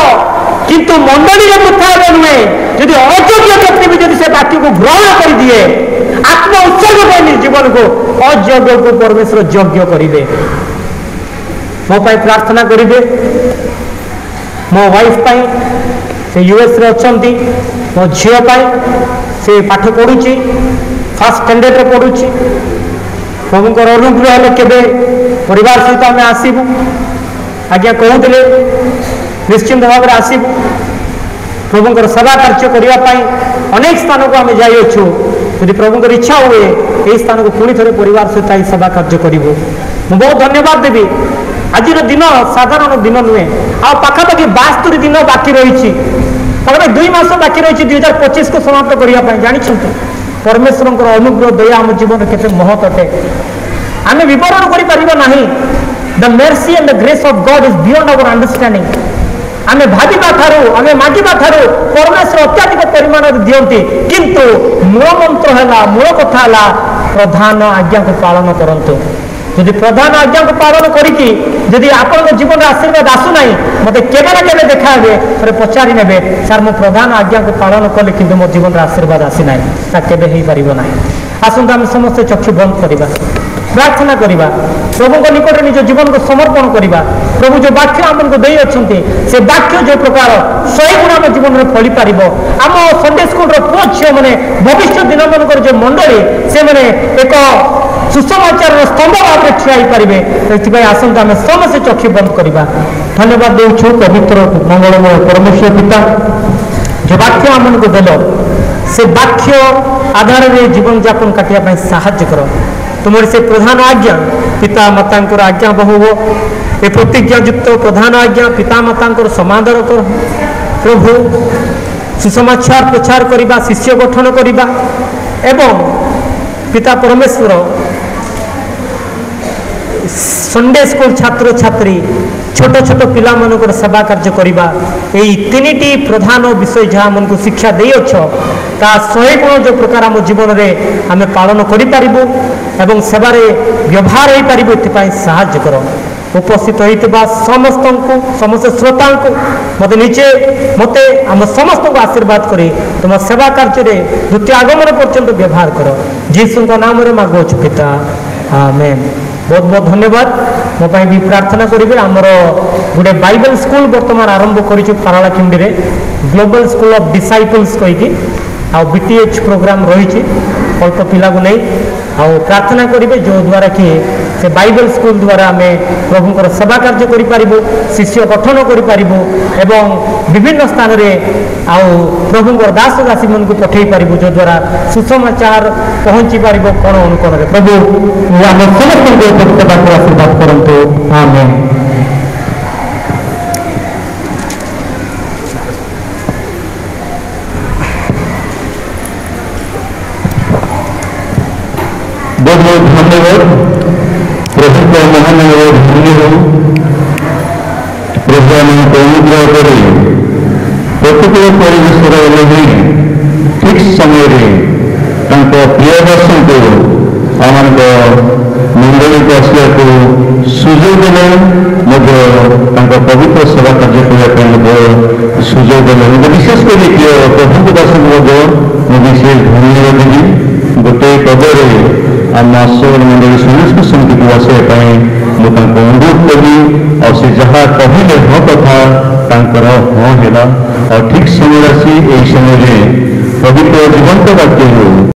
किंतु मंडली में वृथा हे नुहे यदि अयोग्य व्यक्ति भी जब से वाक्य को ग्रहण कर दिए आत्म उत्सर्ग कर जीवन को अयोग्य को परमेश्वर यज्ञ करेंगे मो प्रार्थना करेंगे मो वाइफ से यूएस रे अच्छी मो झील से पाठ पढ़ुची फर्स्ट स्टैंडर्ड रे पढ़ुची प्रभुंकर अनुग्रह हेले केबे परिवार सहित आम आसबू आज्ञा कहते निश्चिंत भाव में आसबू प्रभुंकर सेवा कार्य करने अनेक स्थान को आम जाइछु यदि प्रभुंकर इच्छा हुए यही स्थान को पुणी थे परिवार सहित सेवा कार्य करूँ मुझे बहुत धन्यवाद देवी आज दिन साधारण दिन नुहे आ पाखापाखि 72 दिन बाकी रही पाखे 2 मास बाकी रही 2025 को समाप्त करने जानी परमेश्वर अनुग्रह दया आम जीवन के महत अटे आम विवरण कर the mercy and the grace of God is beyond our understanding आम भाविबा ठारू आम मागिबा ठारू परमेश्वर अत्याधिक परिमाण दियंती किंतु मूल मंत्र है मूल कथा है प्रधान आज्ञा को पालन करंतु यदि प्रधान आज्ञा को पालन करी जदि आपण जीवन में आशीर्वाद आसुना मत केवे ना केवे देखा थे पचारि ने सार मो प्रधान आज्ञा को पालन कले कि मो जीवन में आशीर्वाद आसीना केवे हो पार आसतु आम समस्त चक्षु बंद करवा प्रार्थना करवा प्रभु निकट निज जीवन को समर्पण करवा प्रभु जो वाक्य आमको दे अच्छे से वाक्य जो प्रकार 100 गुण आम जीवन में फली पार आम संडे स्कूल पुओ झील मैंने भविष्य दिन मनकर जो मंडली से मैंने एक सुसमाचार स्तंभ भाव में ठिया पारे आसतु आम समस्त चक्षु बंद करवा धन्यवाद देवु पवित्र मंगलमय परमेश्वर पिता जो वाक्य आमको देल से वाक्य आधार में जीवन यापन काटिया साहाय्य कर तुम से प्रधान आज्ञा पिता माता आज्ञा बहु ए प्रतिज्ञायुक्त प्रधान आज्ञा पिता माता समादर कर प्रभु सुसमाचार प्रचार करने शिष्य गठन करने एवं पिता परमेश्वर संडे स्कूल छात्र छात्री छोट छोट पिला मानकर सेवा कार्य करवा यही 3टी प्रधान विषय जहाँ मन को शिक्षा दे ता 100 गुण जो प्रकार आम जीवन में आम पालन करूँ एवं सेवार व्यवहार हो पार ये साहाय्य कर उपस्थित होता समस्त को समस्त श्रोता को मत निजे मत आम समस्त को आशीर्वाद कर तुम सेवा कार्य द्वितीय आगमन पर्यंत व्यवहार कर जीसु नाम मागुच पिता आमेन। बहुत बहुत धन्यवाद मो भी प्रार्थना करेंगे आमर गोटे बाइबल स्कूल बर्तमान आरंभ करूँ पारालाखिंडी रे ग्लोबल स्कूल ऑफ डिसाइपल्स कहीकि आ बीटीएच प्रोग्राम रही अल्प पिला को नहीं आ प्रार्थना करेंगे जो द्वारा कि से बाइबल स्कूल द्वारा आम प्रभुंर सेवा कार्य करूँ शिष्य गठन करूँ एवं विभिन्न स्थान में आउ प्रभुंर दास दासी मन को पठे पारू जो द्वारा सुसमाचार पहुँची पार कौन अनुकोण प्रभु आम समस्त आशीर्वाद करंतु आमेन। बहुत बहुत धन्यवाद प्रभु को महान धन्य हो प्रभु अनुग्रह कर प्रतिकूल परिवेश ठीक समय प्रिय दर्शन को आम मंडली को आसवा को सुजोग देने पवित्र सेवा कार्य करने सुजोग देने विशेषकर प्रभु को दर्शन मुझे विशेष धन्यवाद देवी गोटे पदरे आम आश्रम मंडली समस्त समिति को आसवाई मुझे अनुरोध करी और से जहाँ कहले हाँ कथा हाँ है और ठीक समय आसी यही समय पवित्र जीवंत वाक्य